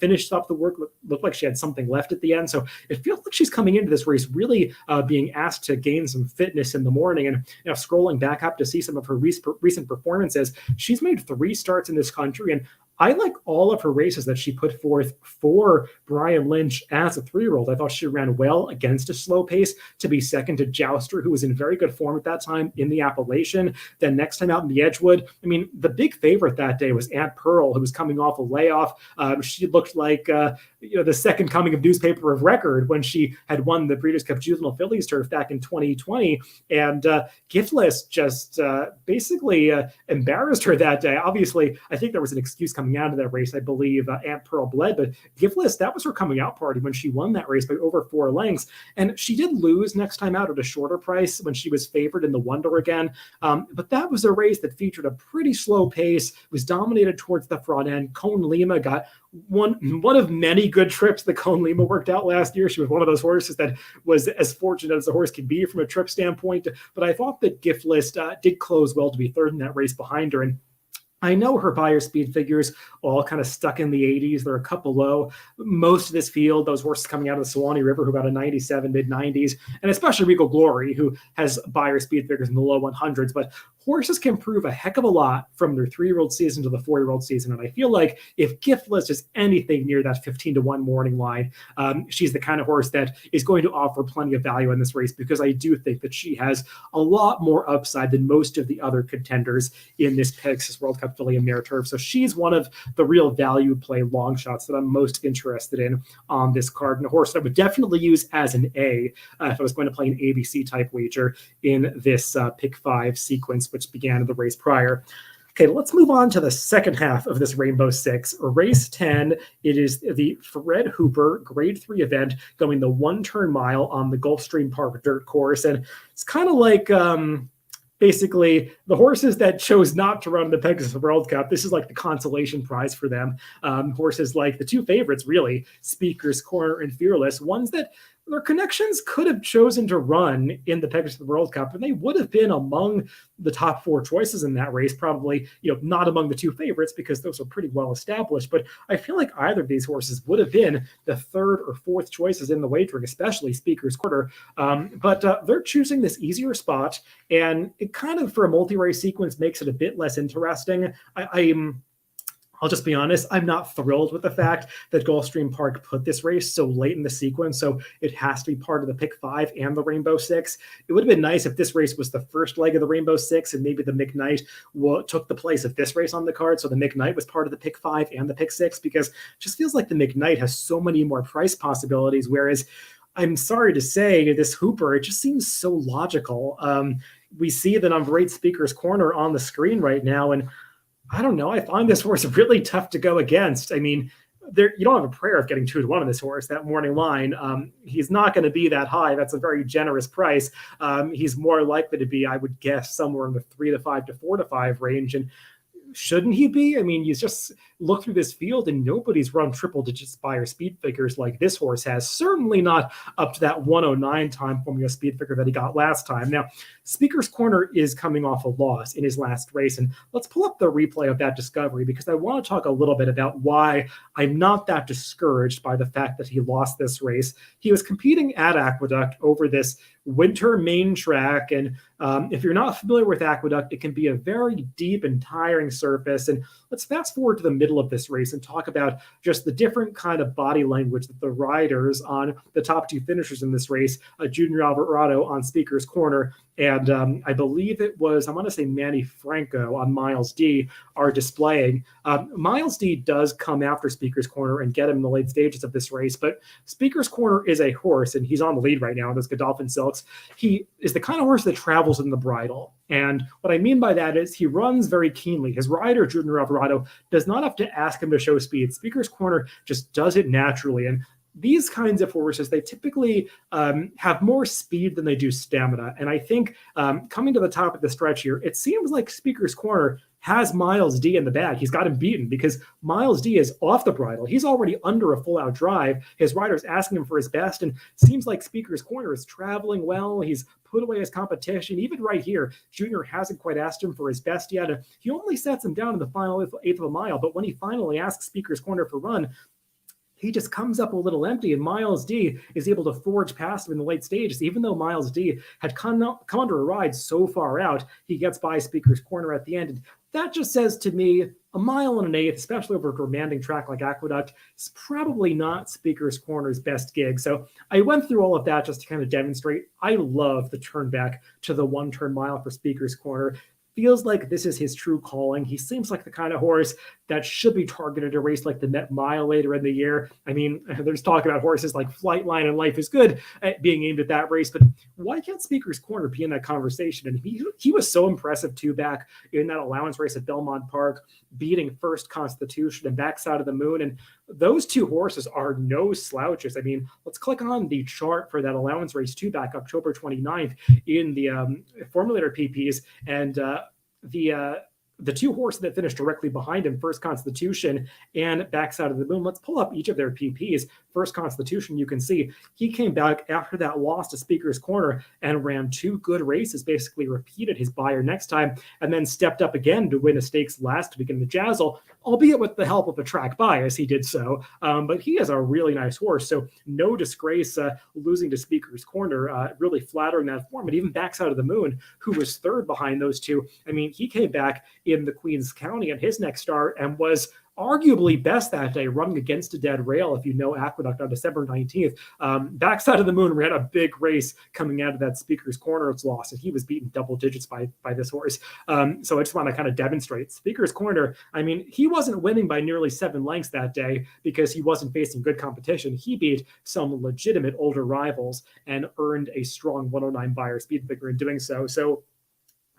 Finished up the work, looked like she had something left at the end, so it feels like she's coming into this race really being asked to gain some fitness in the morning. And scrolling back up to see some of her recent performances, she's made 3 starts in this country, and I like all of her races that she put forth for Brian Lynch as a 3-year-old. I thought she ran well against a slow pace to be second to Jouster, who was in very good form at that time in the Appalachian. Then next time out in the Edgewood, I mean, the big favorite that day was Aunt Pearl, who was coming off a layoff. She looked like the second coming of newspaper of record when she had won the Breeders' Cup Juvenile Fillies turf back in 2020. And Gift List just basically embarrassed her that day. Obviously, I think there was an excuse coming out of that race. I believe Aunt Pearl bled, but Gift List, that was her coming out party when she won that race by over 4 lengths. And she did lose next time out at a shorter price when she was favored in the Wonder again. But that was a race that featured a pretty slow pace, was dominated towards the front end. Cone Lima got one of many good trips that Cone Lima worked out last year. She was one of those horses that was as fortunate as a horse could be from a trip standpoint. But I thought that Gift List did close well to be third in that race behind her. And I know her buyer speed figures all kind of stuck in the 80s. They're a couple low. Most of this field, those horses coming out of the Sewanee River who got a 97, mid-90s, and especially Regal Glory, who has buyer speed figures in the low 100s. But horses can prove a heck of a lot from their 3-year-old season to the 4-year-old season. And I feel like if Gift List is anything near that 15-1 morning line, she's the kind of horse that is going to offer plenty of value in this race, because I do think that she has a lot more upside than most of the other contenders in this Pegasus World Cup filly and mare turf. So she's one of the real value play long shots that I'm most interested in on this card, and a horse that I would definitely use as an A if I was going to play an ABC type wager in this pick 5 sequence, which began the race prior. Okay, let's move on to the second half of this Rainbow Six. Race 10, it is the Fred Hooper Grade 3 event going the 1-turn mile on the Gulfstream Park dirt course. And it's kind of like basically the horses that chose not to run the Pegasus World Cup. This is like the consolation prize for them. Horses like the 2 favorites, really, Speaker's Corner and Fearless, ones that their connections could have chosen to run in the Pegasus World Cup, and they would have been among the top 4 choices in that race, probably, not among the 2 favorites because those are pretty well established. But I feel like either of these horses would have been the 3rd or 4th choices in the wagering, especially Speaker's Quarter. But they're choosing this easier spot, and it kind of, for a multi-race sequence, makes it a bit less interesting. I'll just be honest, I'm not thrilled with the fact that Gulfstream Park put this race so late in the sequence, so it has to be part of the Pick 5 and the Rainbow 6. It would have been nice if this race was the first leg of the Rainbow 6 and maybe the McKnight took the place of this race on the card, so the McKnight was part of the Pick 5 and the Pick 6, because it just feels like the McKnight has so many more price possibilities, whereas I'm sorry to say, this Hooper, it just seems so logical. We see the number 8 Speaker's Corner on the screen right now, and I don't know. I find this horse really tough to go against. I mean, you don't have a prayer of getting 2-1 on this horse. That morning line, he's not going to be that high. That's a very generous price. He's more likely to be, I would guess, somewhere in the 3-5 to 4-5 range. And shouldn't he be? I mean, you just look through this field and nobody's run triple digit Spire speed figures like this horse has. Certainly not up to that 109 time formula speed figure that he got last time. Now, Speaker's Corner is coming off a loss in his last race. And let's pull up the replay of that discovery, because I want to talk a little bit about why I'm not that discouraged by the fact that he lost this race. He was competing at Aqueduct over this winter main track. And if you're not familiar with Aqueduct, it can be a very deep and tiring surface. And let's fast forward to the middle of this race and talk about just the different kind of body language that the riders on the top 2 finishers in this race, Junior Alvarado on Speaker's Corner, and I believe it was, I want to say Manny Franco on Miles D, are displaying. Miles D does come after Speaker's Corner and get him in the late stages of this race, but Speaker's Corner is a horse, and he's on the lead right now in this Godolphin Silks. He is the kind of horse that travels in the bridle. And what I mean by that is he runs very keenly. His rider, Junior Alvarado, does not have to ask him to show speed. Speaker's Corner just does it naturally. And these kinds of horses, they typically have more speed than they do stamina. And I think coming to the top of the stretch here, it seems like Speaker's Corner has Miles D in the bag. He's got him beaten because Miles D is off the bridle. He's already under a full-out drive. His rider's asking him for his best, and seems like Speaker's Corner is traveling well. He's put away his competition. Even right here, Junior hasn't quite asked him for his best yet. He only sets him down in the final eighth of a mile, but when he finally asks Speaker's Corner for run, he just comes up a little empty, and Miles D is able to forge past him in the late stages. Even though Miles D had come under a ride so far out, he gets by Speaker's Corner at the end. And that just says to me, a mile and an eighth, especially over a demanding track like Aqueduct, is probably not Speaker's Corner's best gig. So I went through all of that just to kind of demonstrate I love the turn back to the 1-turn mile for Speaker's Corner. Feels like this is his true calling. He seems like the kind of horse that should be targeted a race like the Met Mile later in the year. I mean, there's talk about horses like Flightline and Life is Good at being aimed at that race, but why can't Speaker's Corner be in that conversation? And he was so impressive too back in that allowance race at Belmont Park, beating First Constitution and Backside of the Moon. And those 2 horses are no slouches. I mean, let's click on the chart for that allowance race too back October 29th in the Formulator PPs, and the 2 horses that finished directly behind him, First Constitution and Backside of the Moon. Let's pull up each of their PPs. First Constitution, you can see he came back after that loss to Speaker's Corner and ran 2 good races, basically repeated his buyer next time, and then stepped up again to win a stakes last week in the Jazzle, albeit with the help of a track bias. He did so, but he is a really nice horse, so no disgrace losing to Speaker's Corner, really flattering that form. And even Backside of the Moon, who was 3rd behind those 2, I mean, he came back in the Queen's County on his next start and was arguably best that day, running against a dead rail, if you know Aqueduct, on December 19th. Backside of the Moon ran a big race coming out of that Speaker's Corner's loss, and he was beaten double digits by this horse. So I just want to kind of demonstrate. Speaker's Corner, I mean, he wasn't winning by nearly 7 lengths that day because he wasn't facing good competition. He beat some legitimate older rivals and earned a strong 109 buyer speed figure in doing so. So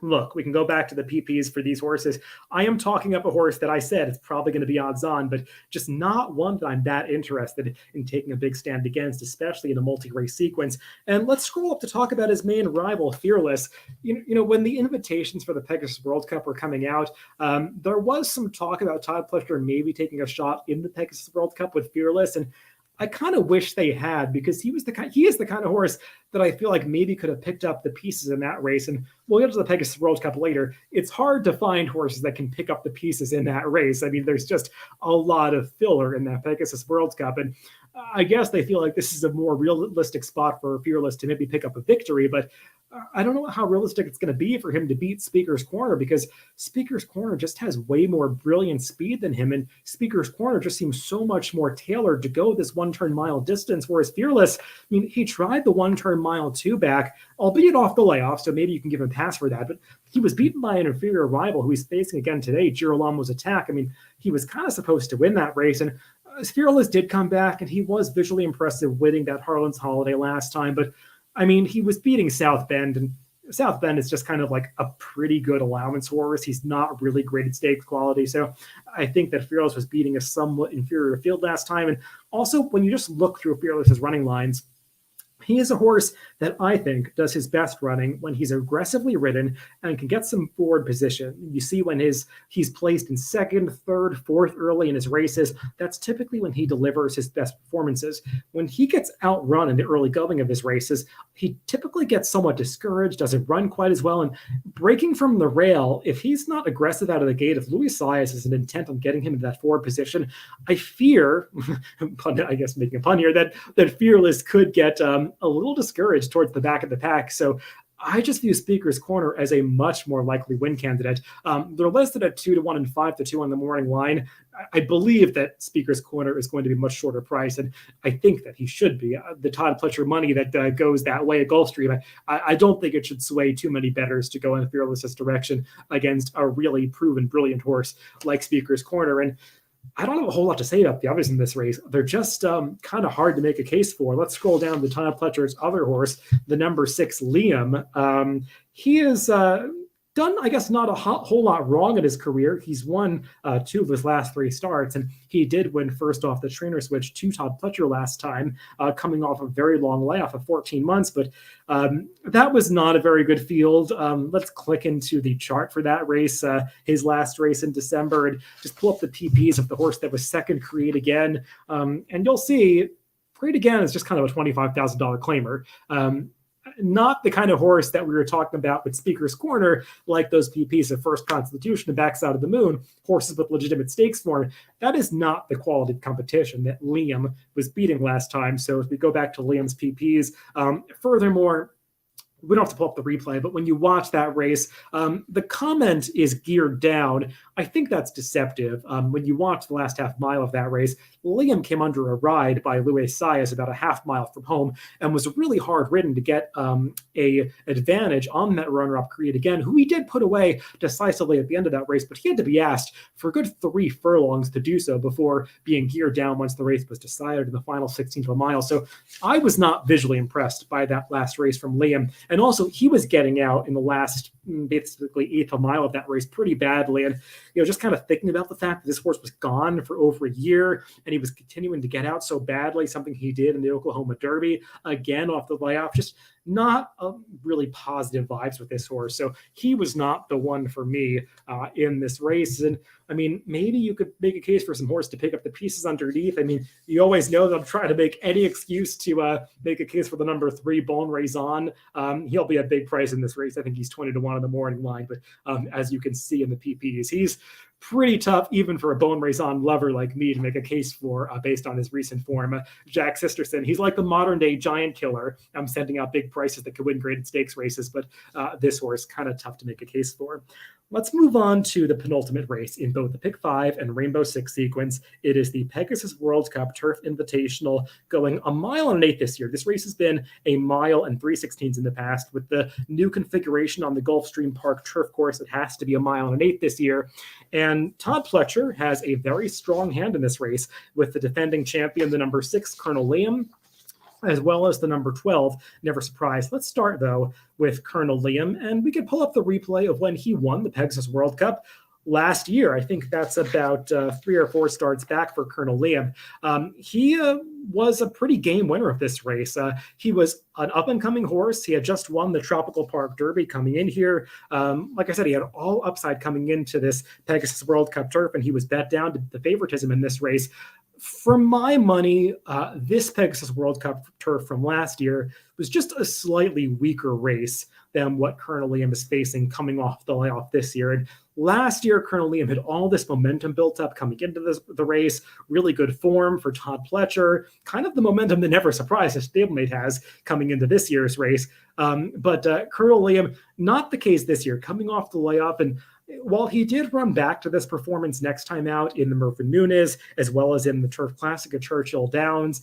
look, we can go back to the PPs for these horses. I am talking up a horse that I said it's probably going to be odds on, but just not one that I'm that interested in taking a big stand against, especially in a multi-race sequence. And let's scroll up to talk about his main rival, Fearless. You know, when the invitations for the Pegasus World Cup were coming out, there was some talk about Todd Fletcher maybe taking a shot in the Pegasus World Cup with Fearless, and I kind of wish they had, because he is the kind of horse that I feel like maybe could have picked up the pieces in that race. And we'll get to the Pegasus World Cup later. It's hard to find horses that can pick up the pieces in that race. I mean, there's just a lot of filler in that Pegasus World Cup. And I guess they feel like this is a more realistic spot for Fearless to maybe pick up a victory, but I don't know how realistic it's going to be for him to beat Speaker's Corner, because Speaker's Corner just has way more brilliant speed than him, and Speaker's Corner just seems so much more tailored to go this one-turn mile distance, whereas Fearless, I mean, he tried the one-turn mile two back, albeit off the layoff, so maybe you can give him a pass for that, but he was beaten by an inferior rival who he's facing again today, Girolamo's Attack. I mean, he was kind of supposed to win that race, and Fearless did come back, and he was visually impressive winning that Harlan's Holiday last time, but I mean, he was beating South Bend, and South Bend is just kind of like a pretty good allowance horse. He's not really great at stakes quality. So I think that Fearless was beating a somewhat inferior field last time. And also, when you just look through Fearless's running lines, he is a horse that I think does his best running when he's aggressively ridden and can get some forward position. You see when he's placed in second, third, fourth early in his races, that's typically when he delivers his best performances. When he gets outrun in the early going of his races, he typically gets somewhat discouraged, doesn't run quite as well, and breaking from the rail, if he's not aggressive out of the gate, if Luis Saez is an intent on getting him into that forward position, I fear, I guess making a pun here, that Fearless could get a little discouraged towards the back of the pack. So I just view Speaker's Corner as a much more likely win candidate. They're listed at 2-1 and 5-2 on the morning line. I believe that Speaker's Corner is going to be much shorter price, and I think that he should be. The Todd Fletcher money that goes that way at Gulfstream, I don't think it should sway too many bettors to go in Fearless's direction against a really proven brilliant horse like Speaker's Corner. And I don't have a whole lot to say about the others in this race. They're just kind of hard to make a case for. Let's scroll down to Todd Fletcher's other horse, the number 6, Liam. He is done, I guess, not a whole lot wrong in his career. He's won 2 of his last 3 starts, and he did win first off the trainer switch to Todd Fletcher last time, coming off a very long layoff of 14 months, but that was not a very good field. Let's click into the chart for that race, his last race in December, and just pull up the PPs of the horse that was second, Create Again, and you'll see Create Again is just kind of a $25,000 claimer. Not the kind of horse that we were talking about with Speaker's Corner, like those PPs of First Constitution and Backside of the Moon, horses with legitimate stakes form. That is not the quality of competition that Liam was beating last time. So if we go back to Liam's PPs, furthermore, we don't have to pull up the replay, but when you watch that race, the comment is geared down. I think that's deceptive. When you watch the last half mile of that race, Liam came under a ride by Luis Saez about a half mile from home and was really hard ridden to get a advantage on that runner-up Create Again, who he did put away decisively at the end of that race, but he had to be asked for a good 3 furlongs to do so before being geared down once the race was decided in the final 16th of a mile. So I was not visually impressed by that last race from Liam. And also, he was getting out in the last basically 8th of a mile of that race pretty badly. And, just kind of thinking about the fact that this horse was gone for over a year and he was continuing to get out so badly, something he did in the Oklahoma Derby, again off the layoff, just not really positive vibes with this horse. So he was not the one for me in this race. And I mean, maybe you could make a case for some horse to pick up the pieces underneath. I mean, you always know that I'm trying to make any excuse to make a case for the number 3, Bon Raison. He'll be a big price in this race. I think he's 20-1 on the morning line. But as you can see in the PPs, he's pretty tough even for a Bon Raison lover like me to make a case for based on his recent form. Jack Sisterson, he's like the modern day giant killer. I'm sending out big prices that could win graded stakes races, but this horse kind of tough to make a case for. Let's move on to the penultimate race in both the Pick 5 and Rainbow 6 sequence. It is the Pegasus World Cup Turf Invitational, going 1 mile and 1/8 this year. This race has been 1 mile and 3/16 in the past. With the new configuration on the Gulfstream Park turf course, it has to be 1 mile and 1/8 this year. And Todd Fletcher has a very strong hand in this race with the defending champion, the number 6, Colonel Liam, as well as the number 12, Never Surprised. Let's start, though, with Colonel Liam, and we can pull up the replay of when he won the Pegasus World Cup. last year. I think that's about 3 or 4 starts back for Colonel Liam. He was a pretty game winner of this race. He was an up-and-coming horse. He had just won the Tropical Park Derby coming in here. Like I said, he had all upside coming into this Pegasus World Cup turf, and he was bet down to the favoritism in this race. For my money, this Pegasus World Cup turf from last year was just a slightly weaker race than what Colonel Liam is facing coming off the layoff this year. And last year, Colonel Liam had all this momentum built up coming into the race, really good form for Todd Fletcher, kind of the momentum that Never Surprised his stablemate has coming into this year's race. But Colonel Liam, not the case this year, coming off the layoff. And while he did run back to this performance next time out in the Murphy Nunes, as well as in the Turf Classic at Churchill Downs,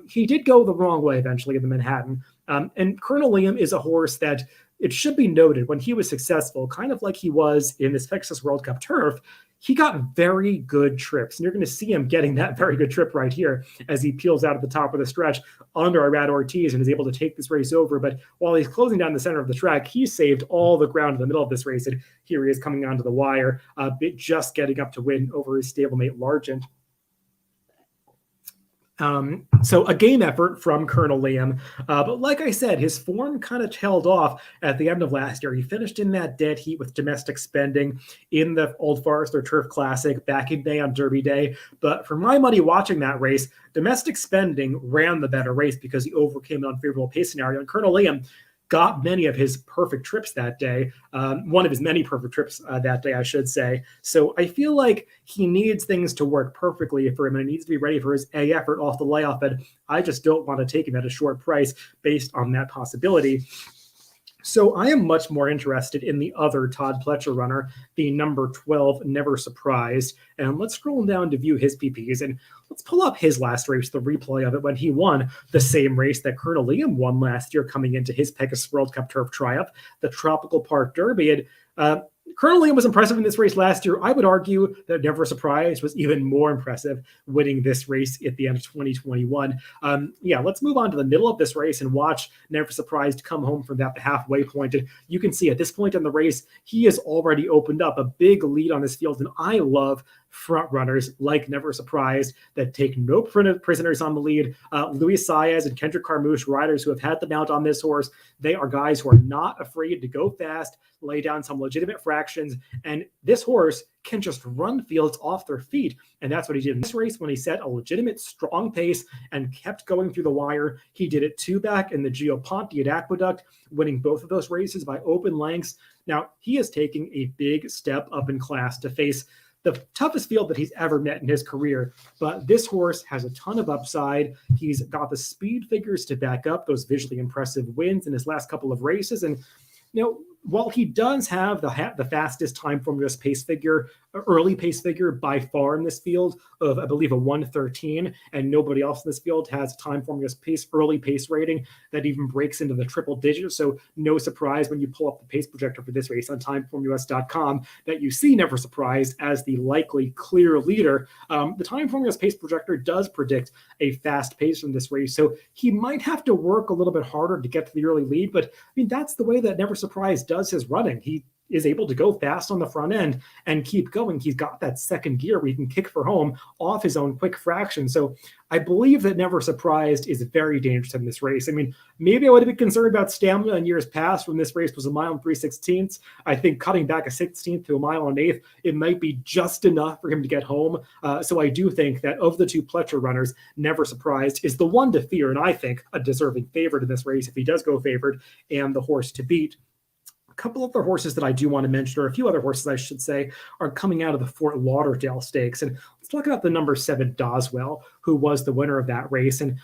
he did go the wrong way eventually in the Manhattan. And Colonel Liam is a horse that, it should be noted, when he was successful, kind of like he was in this Pegasus World Cup turf, he got very good trips. And you're going to see him getting that very good trip right here as he peels out at the top of the stretch under Irad Ortiz and is able to take this race over. But while he's closing down the center of the track, he saved all the ground in the middle of this race. And here he is coming onto the wire, just getting up to win over his stablemate Largent. So a game effort from Colonel Liam. But like I said, his form kind of tailed off at the end of last year. He finished in that dead heat with Domestic Spending in the Old Forester Turf Classic back in May on Derby Day. But for my money watching that race, Domestic Spending ran the better race because he overcame an unfavorable pace scenario. And Colonel Liam got many of his perfect trips that day, one of his many perfect trips that day, I should say. So I feel like he needs things to work perfectly for him, and he needs to be ready for his A effort off the layoff, and I just don't want to take him at a short price based on that possibility. So I am much more interested in the other Todd Fletcher runner, the number 12, Never Surprised. And let's scroll down to view his PPs. And let's pull up his last race, the replay of it, when he won the same race that Colonel Liam won last year coming into his Pegasus World Cup Turf Triumph, the Tropical Park Derby. And Colonel Liam was impressive in this race last year. I would argue that Never Surprised was even more impressive winning this race at the end of 2021. Let's move on to the middle of this race and watch Never Surprised come home from that halfway point. And you can see at this point in the race, he has already opened up a big lead on this field. And I love front runners like Never Surprised that take no prisoners on the lead. Luis Saez and Kendrick Carmouche, riders who have had the mount on this horse, they are guys who are not afraid to go fast, lay down some legitimate fractions, and this horse can just run fields off their feet. And that's what he did in this race when he set a legitimate strong pace and kept going through the wire. He did it 2 back in the Gioponti at Aqueduct, winning both of those races by open lengths. Now, he is taking a big step up in class to face the toughest field that he's ever met in his career. But this horse has a ton of upside. He's got the speed figures to back up those visually impressive wins in his last couple of races. And, while he does have the fastest time formulas pace figure, early pace figure by far in this field of, I believe, a 113, and nobody else in this field has time formulas early pace rating that even breaks into the triple digits. So no surprise when you pull up the pace projector for this race on timeformulas.com that you see Never Surprised as the likely clear leader. The time formulas pace projector does predict a fast pace in this race, so he might have to work a little bit harder to get to the early lead, but that's the way that Never Surprised does his running. He is able to go fast on the front end and keep going. He's got that second gear where he can kick for home off his own quick fraction. So I believe that Never Surprised is very dangerous in this race. Maybe I would have been concerned about stamina in years past when this race was 1 mile and 3/16. I think cutting back a 16th to 1 mile and 1/8, it might be just enough for him to get home. So I do think that of the 2 Pletcher runners, Never Surprised is the one to fear, and I think a deserving favorite in this race if he does go favored, and the horse to beat. A couple other horses that I do want to mention, or a few other horses I should say, are coming out of the Fort Lauderdale Stakes. And let's talk about the number 7 Doswell, who was the winner of that race. And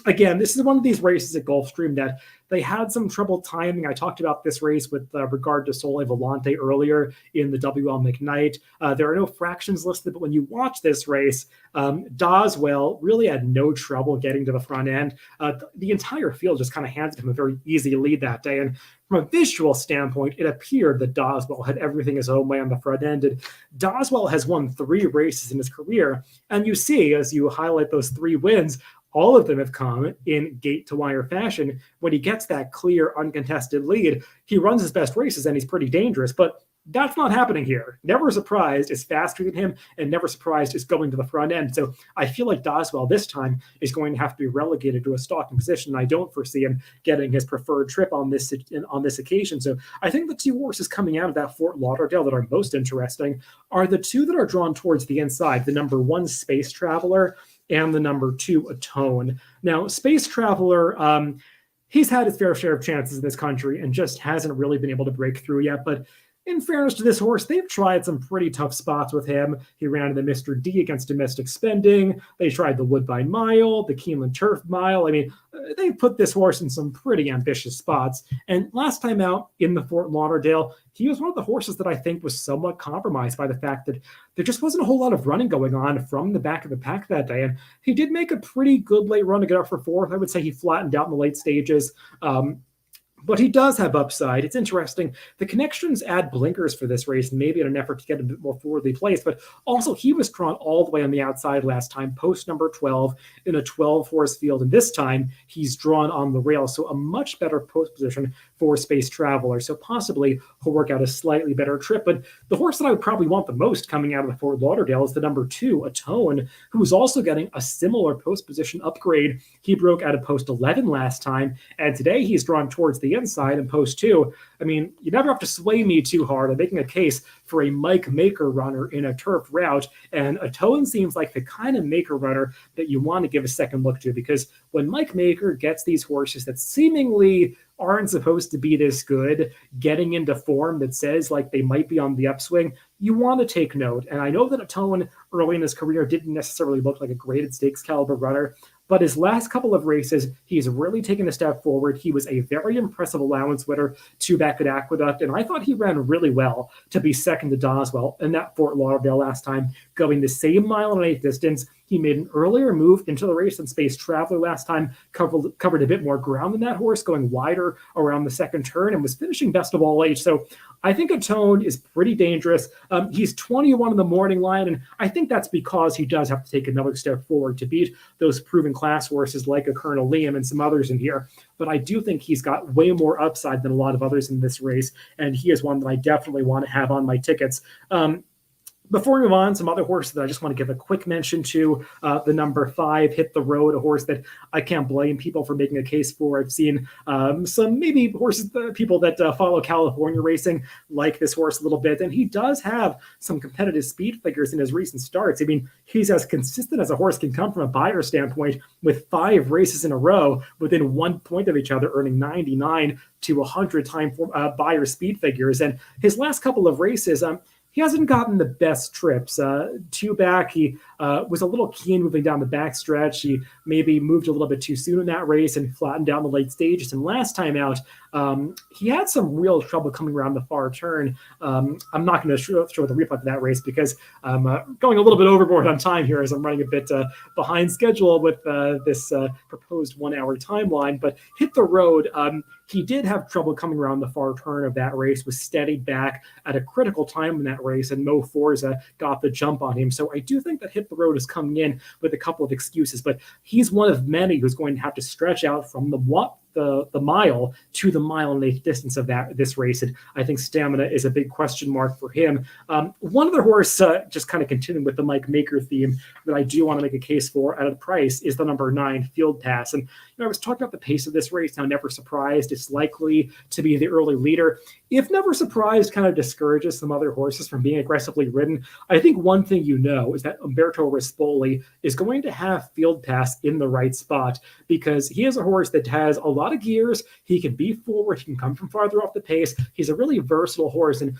again, this is one of these races at Gulfstream that they had some trouble timing. I talked about this race with regard to Soleil Vellante earlier in the WL McKnight. There are no fractions listed, but when you watch this race, Doswell really had no trouble getting to the front end. The entire field just kind of handed him a very easy lead that day. And from a visual standpoint, it appeared that Doswell had everything his own way on the front end. And Doswell has won 3 races in his career. And you see, as you highlight those 3 wins, all of them have come in gate-to-wire fashion. When he gets that clear, uncontested lead, he runs his best races and he's pretty dangerous. But That's not happening here. Never Surprised is faster than him, and Never Surprised is going to the front end. So I feel like Doswell this time is going to have to be relegated to a stalking position. I don't foresee him getting his preferred trip on this occasion. So I think the two horses coming out of that Fort Lauderdale that are most interesting are the two that are drawn towards the inside. The number 1 Space Traveler and the number 2 Atone. Now, Space Traveler, he's had his fair share of chances in this country and just hasn't really been able to break through yet. But in fairness to this horse, they've tried some pretty tough spots with him. He ran in the Mr. D against Domestic Spending. They tried the Woodbine Mile, the Keeneland Turf Mile. I mean, they put this horse in some pretty ambitious spots. And last time out in the Fort Lauderdale, he was one of the horses that I think was somewhat compromised by the fact that there just wasn't a whole lot of running going on from the back of the pack that day. And he did make a pretty good late run to get up for 4th. I would say he flattened out in the late stages. But he does have upside. It's interesting. The connections add blinkers for this race, maybe in an effort to get a bit more forwardly placed. But also, he was drawn all the way on the outside last time, post number 12, in a 12-horse field. And this time, he's drawn on the rail. So a much better post position for Space Traveler. So possibly he'll work out a slightly better trip. But the horse that I would probably want the most coming out of the Fort Lauderdale is the number 2, Atone, who is also getting a similar post position upgrade. He broke out of post 11 last time. And today, he's drawn towards the inside in post 2. I mean, you never have to sway me too hard. I'm making a case for a Mike Maker runner in a turf route, and Atone seems like the kind of Maker runner that you want to give a second look to, because when Mike Maker gets these horses that seemingly aren't supposed to be this good, getting into form that says like they might be on the upswing, you want to take note. And I know that Atone early in his career didn't necessarily look like a graded stakes caliber runner, but his last couple of races, he's really taken a step forward. He was a very impressive allowance winner, 2 back at Aqueduct, and I thought he ran really well to be second to Doswell in that Fort Lauderdale last time, going the same 1.8 distance. He made an earlier move into the race than Space Traveler last time, covered a bit more ground than that horse, going wider around the second turn, and was finishing best of all age. So I think Atone is pretty dangerous. He's 21 in the morning line, and I think that's because he does have to take another step forward to beat those proven class horses like a Colonel Liam and some others in here. But I do think he's got way more upside than a lot of others in this race, and he is one that I definitely want to have on my tickets. Before we move on, some other horses that I just want to give a quick mention to. The number 5, Hit the Road, a horse that I can't blame people for making a case for. I've seen some maybe horses, people that follow California racing like this horse a little bit, and he does have some competitive speed figures in his recent starts. I mean, he's as consistent as a horse can come from a buyer standpoint, with 5 races in a row within 1 point of each other, earning 99 to 100 time buyer speed figures. And his last couple of races, he hasn't gotten the best trips. 2 back, he was a little keen moving down the backstretch. He maybe moved a little bit too soon in that race and flattened down the late stages. And last time out, he had some real trouble coming around the far turn. I'm not going to show the replay of that race because I'm going a little bit overboard on time here as I'm running a bit behind schedule with this proposed 1-hour timeline. But Hit the Road, he did have trouble coming around the far turn of that race, was steadied back at a critical time in that race, and Mo Forza got the jump on him. So I do think that Hit the Road is coming in with a couple of excuses, but he's one of many who's going to have to stretch out from the mile to the 1.8 distance of this race. And I think stamina is a big question mark for him. One other horse, just kind of continuing with the Mike Maker theme, that I do want to make a case for at a price is the number 9, Field Pass. And I was talking about the pace of this race. Now, Never Surprised, it's likely to be the early leader. If Never Surprised kind of discourages some other horses from being aggressively ridden, I think one thing you know is that Umberto Rispoli is going to have Field Pass in the right spot, because he is a horse that has a lot of gears. He can be forward. He can come from farther off the pace. He's a really versatile horse. And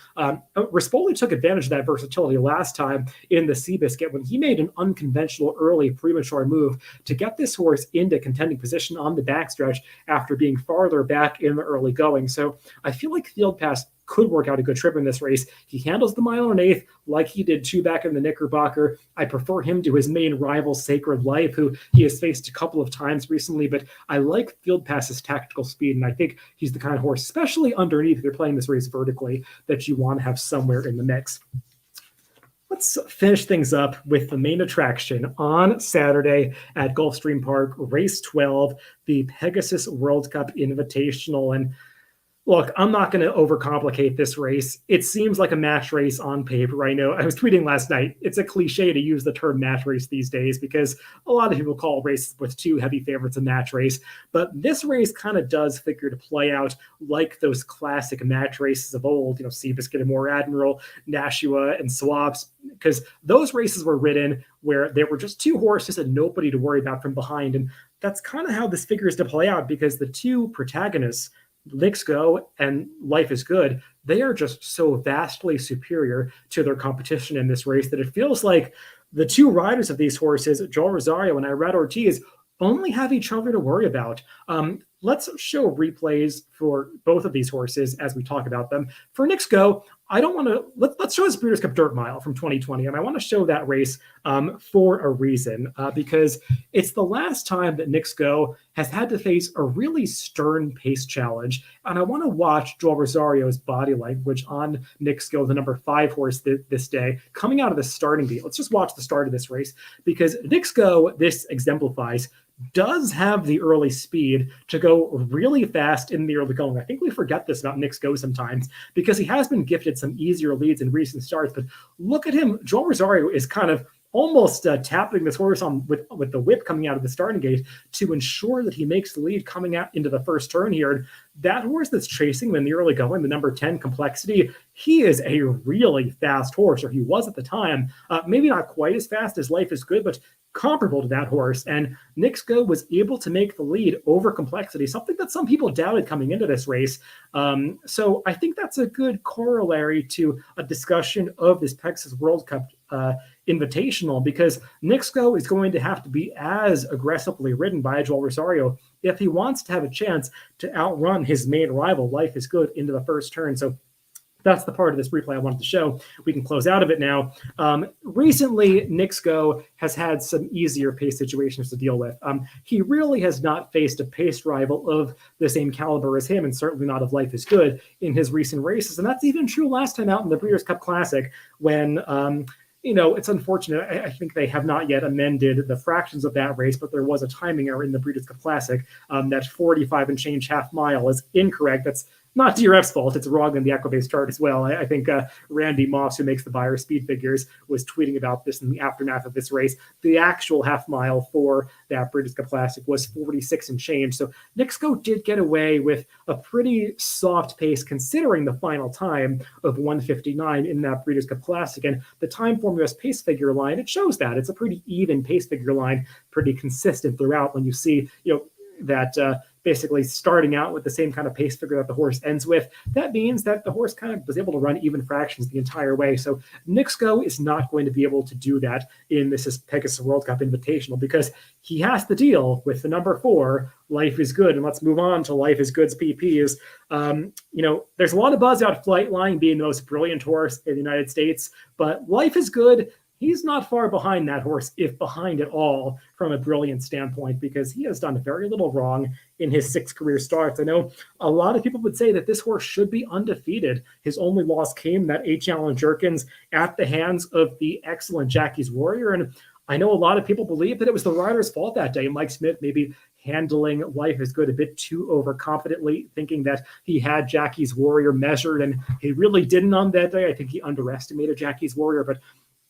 Rispoli took advantage of that versatility last time in the Seabiscuit when he made an unconventional early premature move to get this horse into contending position on the backstretch after being farther back in the early going. So I feel like Field Pass could work out a good trip in this race. He handles the 1.8 like he did 2 back in the Knickerbocker. I prefer him to his main rival, Sacred Life, who he has faced a couple of times recently, but I like Field Pass's tactical speed, and I think he's the kind of horse, especially underneath, if you're playing this race vertically, that you want to have somewhere in the mix. Let's finish things up with the main attraction on Saturday at Gulfstream Park, race 12, the Pegasus World Cup Invitational. And Look, I'm not going to overcomplicate this race. It seems like a match race on paper. I know I was tweeting last night. It's a cliche to use the term match race these days because a lot of people call races with two heavy favorites a match race. But this race kind of does figure to play out like those classic match races of old, Seabiscuit and More Admiral, Nashua and Swaps, because those races were ridden where there were just two horses and nobody to worry about from behind. And that's kind of how this figures to play out because the two protagonists, Knicks Go and Life is Good, they are just so vastly superior to their competition in this race that it feels like the two riders of these horses, Joel Rosario and Irad Ortiz, only have each other to worry about. Let's show replays for both of these horses as we talk about them. For Knicks Go, I don't want to, let's show this Breeders' Cup Dirt Mile from 2020. And I want to show that race for a reason, because it's the last time that Knicks Go has had to face a really stern pace challenge. And I want to watch Joel Rosario's body language on Knicks Go, the number 5 horse this day, coming out of the starting gate. Let's just watch the start of this race, because Knicks Go, this exemplifies, does have the early speed to go really fast in the early going. I think we forget this about Knicks Go sometimes because he has been gifted some easier leads in recent starts. But look at him. Joel Rosario is kind of almost tapping this horse on with the whip coming out of the starting gate to ensure that he makes the lead coming out into the first turn here. And that horse that's chasing him in the early going, the number 10 Complexity, he is a really fast horse, or he was at the time. Maybe not quite as fast as Life is Good, but comparable to that horse. And Knicks Go was able to make the lead over Complexity, something that some people doubted coming into this race. So I think that's a good corollary to a discussion of this Pegasus World Cup Invitational, because Knicks Go is going to have to be as aggressively ridden by Joel Rosario if he wants to have a chance to outrun his main rival, Life is Good, into the first turn. So that's the part of this replay I wanted to show. We can close out of it now. Recently, Knicks Go has had some easier pace situations to deal with. He really has not faced a pace rival of the same caliber as him, and certainly not of Life is Good in his recent races. And that's even true last time out in the Breeders' Cup Classic when it's unfortunate. I think they have not yet amended the fractions of that race, but there was a timing error in the Breeders' Cup Classic. That 45 and change half mile is incorrect. That's not DRF's fault. It's wrong in the Equibase chart as well. I think Randy Moss, who makes the Buyer speed figures, was tweeting about this in the aftermath of this race. The actual half mile for that Breeders' Cup Classic was 46 and change. So Knicks Go did get away with a pretty soft pace considering the final time of 1:59 in that Breeders' Cup Classic. And the Timeform US pace figure line, it shows that. It's a pretty even pace figure line, pretty consistent throughout when you see, that basically starting out with the same kind of pace figure that the horse ends with. That means that the horse kind of was able to run even fractions the entire way. So Knicks Go is not going to be able to do that in this Pegasus World Cup Invitational because he has to deal with the number 4, Life is Good. And let's move on to Life is Good's PPs. There's a lot of buzz out Flightline being the most brilliant horse in the United States, but Life is Good, he's not far behind that horse, if behind at all, from a brilliant standpoint, because he has done very little wrong in his 6 career starts. I know a lot of people would say that this horse should be undefeated. His only loss came that 8 Challenge Jerkins at the hands of the excellent Jackie's Warrior. And I know a lot of people believe that it was the rider's fault that day. Mike Smith maybe handling Life is Good a bit too overconfidently, thinking that he had Jackie's Warrior measured, and he really didn't on that day. I think he underestimated Jackie's Warrior, but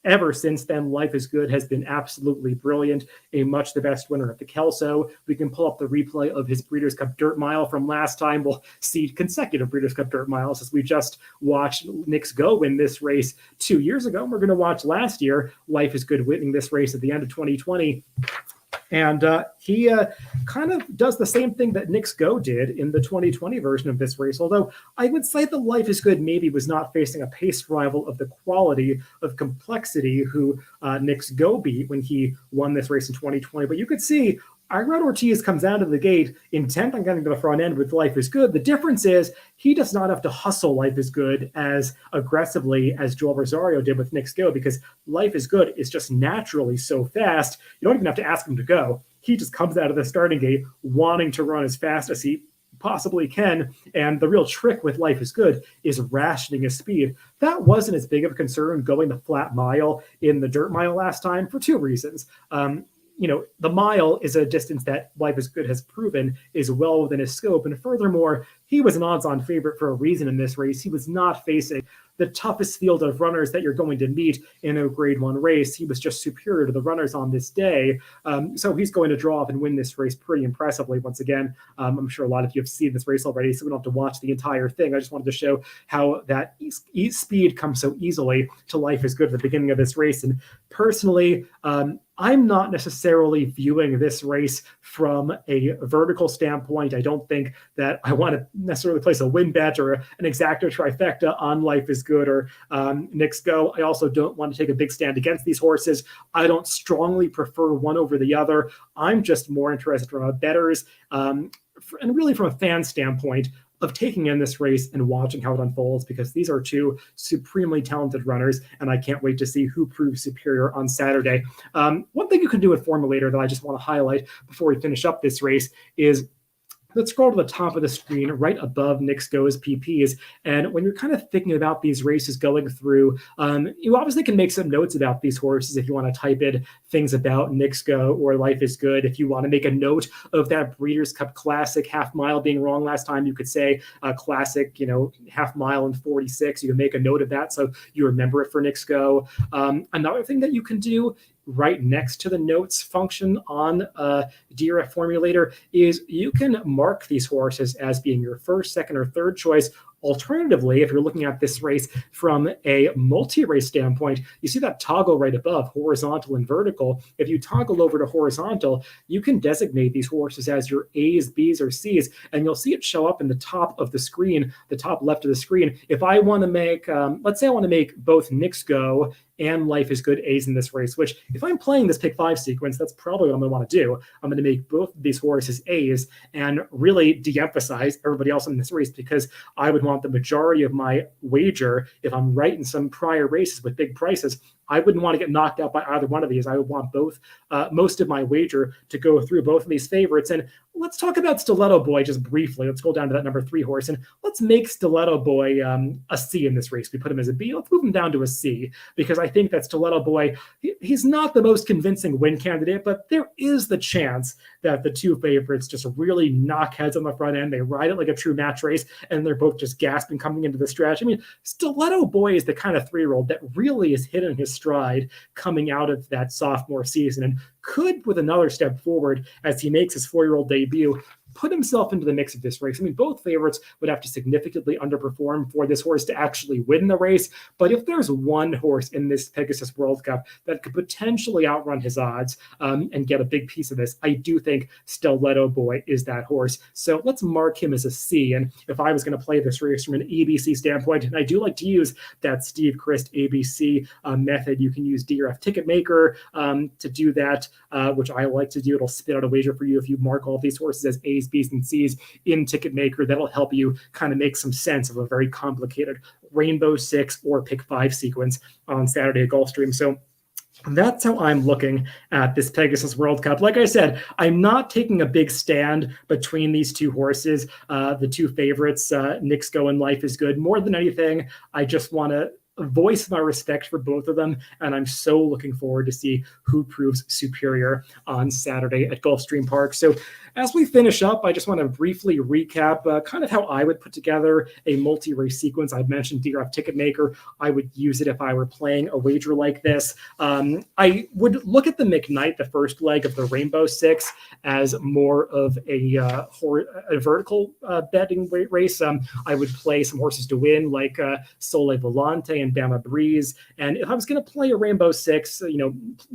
ever since then, Life is Good has been absolutely brilliant, a much the best winner at the Kelso. We can pull up the replay of his Breeders' Cup Dirt Mile from last time. We'll see consecutive Breeders' Cup Dirt Miles as we just watched Knicks Go win this race 2 years ago. We're going to watch last year Life is Good winning this race at the end of 2020. And he kind of does the same thing that Knicks Go did in the 2020 version of this race, although I would say that Life is Good maybe was not facing a pace rival of the quality of Complexity who Knicks Go beat when he won this race in 2020. But you could see Irad Ortiz comes out of the gate intent on getting to the front end with Life is Good. The difference is he does not have to hustle Life is Good as aggressively as Joel Rosario did with Knicks Go, because Life is Good is just naturally so fast. You don't even have to ask him to go. He just comes out of the starting gate wanting to run as fast as he possibly can. And the real trick with Life is Good is rationing his speed. That wasn't as big of a concern going the flat mile in the dirt mile last time for 2 reasons. the mile is a distance that Life is Good has proven is well within his scope. And furthermore, he was an odds-on favorite for a reason in this race. He was not facing the toughest field of runners that you're going to meet in a Grade 1 race. He was just superior to the runners on this day. So he's going to draw off and win this race pretty impressively once again. I'm sure a lot of you have seen this race already, so we don't have to watch the entire thing. I just wanted to show how that speed comes so easily to Life is Good at the beginning of this race. And personally, I'm not necessarily viewing this race from a vertical standpoint. I don't think that I want to necessarily place a win bet or an exacta trifecta on Life is Good or Knicks Go. I also don't want to take a big stand against these horses. I don't strongly prefer one over the other. I'm just more interested from a bettor's and really from a fan standpoint of taking in this race and watching how it unfolds, because these are two supremely talented runners, and I can't wait to see who proves superior on Saturday. One thing you can do at Formulator that I just want to highlight before we finish up this race is let's scroll to the top of the screen right above Knicks Go's PPs. And when you're kind of thinking about these races going through, you obviously can make some notes about these horses if you want to type in things about Knicks Go or Life is Good. If you want to make a note of that Breeders' Cup Classic half mile being wrong last time, you could say classic, half mile in 46. You can make a note of that so you remember it for Knicks Go. Another thing that you can do right next to the notes function on DRF Formulator is you can mark these horses as being your first, second, or third choice. Alternatively, if you're looking at this race from a multi-race standpoint, you see that toggle right above, horizontal and vertical. If you toggle over to horizontal, you can designate these horses as your A's, B's, or C's, and you'll see it show up in the top of the screen, the top left of the screen. If I want to make, let's say I want to make both Knicks Go and Life is Good A's in this race, which if I'm playing this pick 5 sequence, that's probably what I'm going to want to do. I'm going to make both of these horses A's and really de-emphasize everybody else in this race, because I would want the majority of my wager, if I'm right in some prior races with big prices, I wouldn't want to get knocked out by either one of these. I would want both, most of my wager to go through both of these favorites. And let's talk about Stiletto Boy just briefly. Let's go down to that number 3 horse, and let's make Stiletto Boy a C in this race. We put him as a B. Let's move him down to a C, because I think that Stiletto Boy, he's not the most convincing win candidate, but there is the chance that the two favorites just really knock heads on the front end. They ride it like a true match race, and they're both just gasping coming into the stretch. I mean, Stiletto Boy is the kind of 3-year-old that really is hitting his stride coming out of that sophomore season, and could, with another step forward as he makes his 4-year-old debut, put himself into the mix of this race. I mean, both favorites would have to significantly underperform for this horse to actually win the race. But if there's one horse in this Pegasus World Cup that could potentially outrun his odds and get a big piece of this, I do think Stiletto Boy is that horse. So let's mark him as a C. And if I was going to play this race from an ABC standpoint, and I do like to use that Steve Christ ABC method, you can use DRF Ticketmaker to do that, which I like to do. It'll spit out a wager for you if you mark all these horses as A's, B's, and C's in Ticketmaker. That'll help you kind of make some sense of a very complicated Rainbow 6 or Pick 5 sequence on Saturday at Gulfstream. So that's how I'm looking at this Pegasus World Cup. Like I said, I'm not taking a big stand between these two horses, the two favorites, Knicks Go and Life is Good. More than anything, I just want to voice my respect for both of them, and I'm so looking forward to see who proves superior on Saturday at Gulfstream Park. So as we finish up, I just want to briefly recap kind of how I would put together a multi-race sequence. I've mentioned DRF Ticketmaker. I would use it if I were playing a wager like this. I would look at the McKnight, the first leg of the Rainbow 6, as more of a vertical betting race. I would play some horses to win, like Soleil Vellante and Bama Breeze. And if I was going to play a Rainbow 6,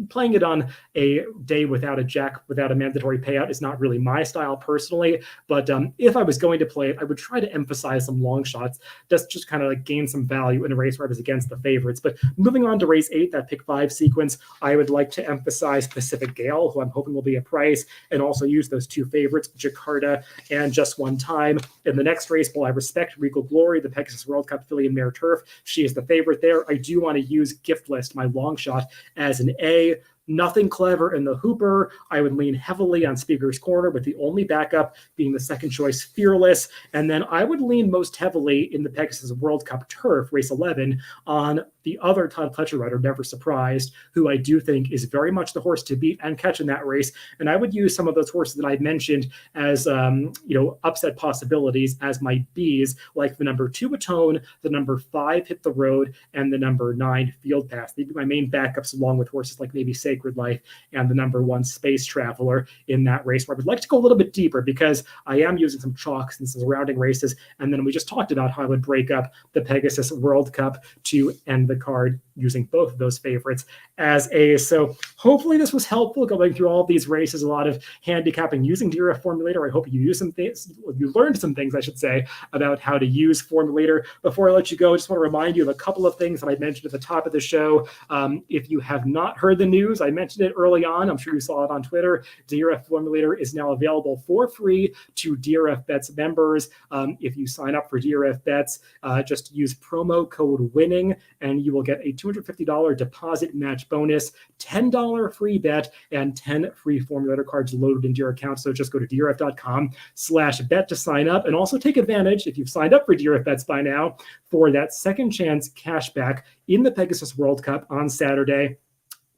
playing it on a day without a jack, without a mandatory payout is not really my style personally. But if I was going to play it, I would try to emphasize some long shots, just kind of like gain some value in a race where I was against the favorites. But moving on to race 8, that pick 5 sequence, I would like to emphasize Pacific Gale, who I'm hoping will be a price, and also use those two favorites, Jakarta and Just One Time. In the next race, while I respect Regal Glory, the Pegasus World Cup filly and mare turf, she is the favorite there. I do want to use Gift List, my long shot, as an A. Nothing clever in the Hooper. I would lean heavily on Speaker's Corner, with the only backup being the second choice Fearless. And then I would lean most heavily in the Pegasus World Cup Turf, race 11, on the other Todd Fletcher rider, Never Surprised, who I do think is very much the horse to beat and catch in that race. And I would use some of those horses that I mentioned as upset possibilities as my Bs, like the number 2 Atone, the number 5 Hit the Road, and the number 9 Field Pass. They'd be my main backups, along with horses like maybe Sacred Life and the number 1 Space Traveler in that race, where I would like to go a little bit deeper because I am using some chalks and some surrounding races. And then we just talked about how I would break up the Pegasus World Cup to end the card using both of those favorites as A's. So hopefully this was helpful going through all of these races, a lot of handicapping using DRF Formulator. I hope you learned some things, I should say, about how to use Formulator. Before I let you go, I just want to remind you of a couple of things that I mentioned at the top of the show. If you have not heard the news, I mentioned it early on. I'm sure you saw it on Twitter. DRF Formulator is now available for free to DRF Bets members. If you sign up for DRF Bets, just use promo code WINNING and you will get a $250 deposit match bonus, $10 free bet, and 10 free Formulator cards loaded into your account. So just go to drf.com/bet to sign up, and also take advantage, if you've signed up for DRF Bets by now, for that second chance cashback in the Pegasus World Cup on Saturday.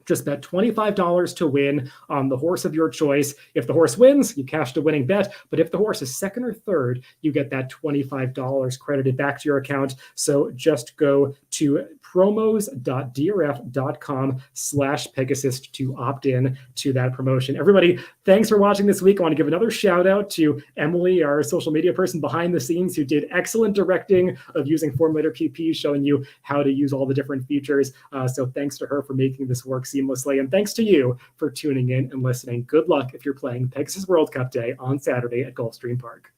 Just bet $25 to win on the horse of your choice. If the horse wins, you cashed a winning bet. But if the horse is second or third, you get that $25 credited back to your account. So just go to promos.drf.com/Pegasus to opt in to that promotion. Everybody, thanks for watching this week. I want to give another shout out to Emily, our social media person behind the scenes, who did excellent directing of using Formulator PP, showing you how to use all the different features. So thanks to her for making this work seamlessly. And thanks to you for tuning in and listening. Good luck if you're playing Pegasus World Cup Day on Saturday at Gulfstream Park.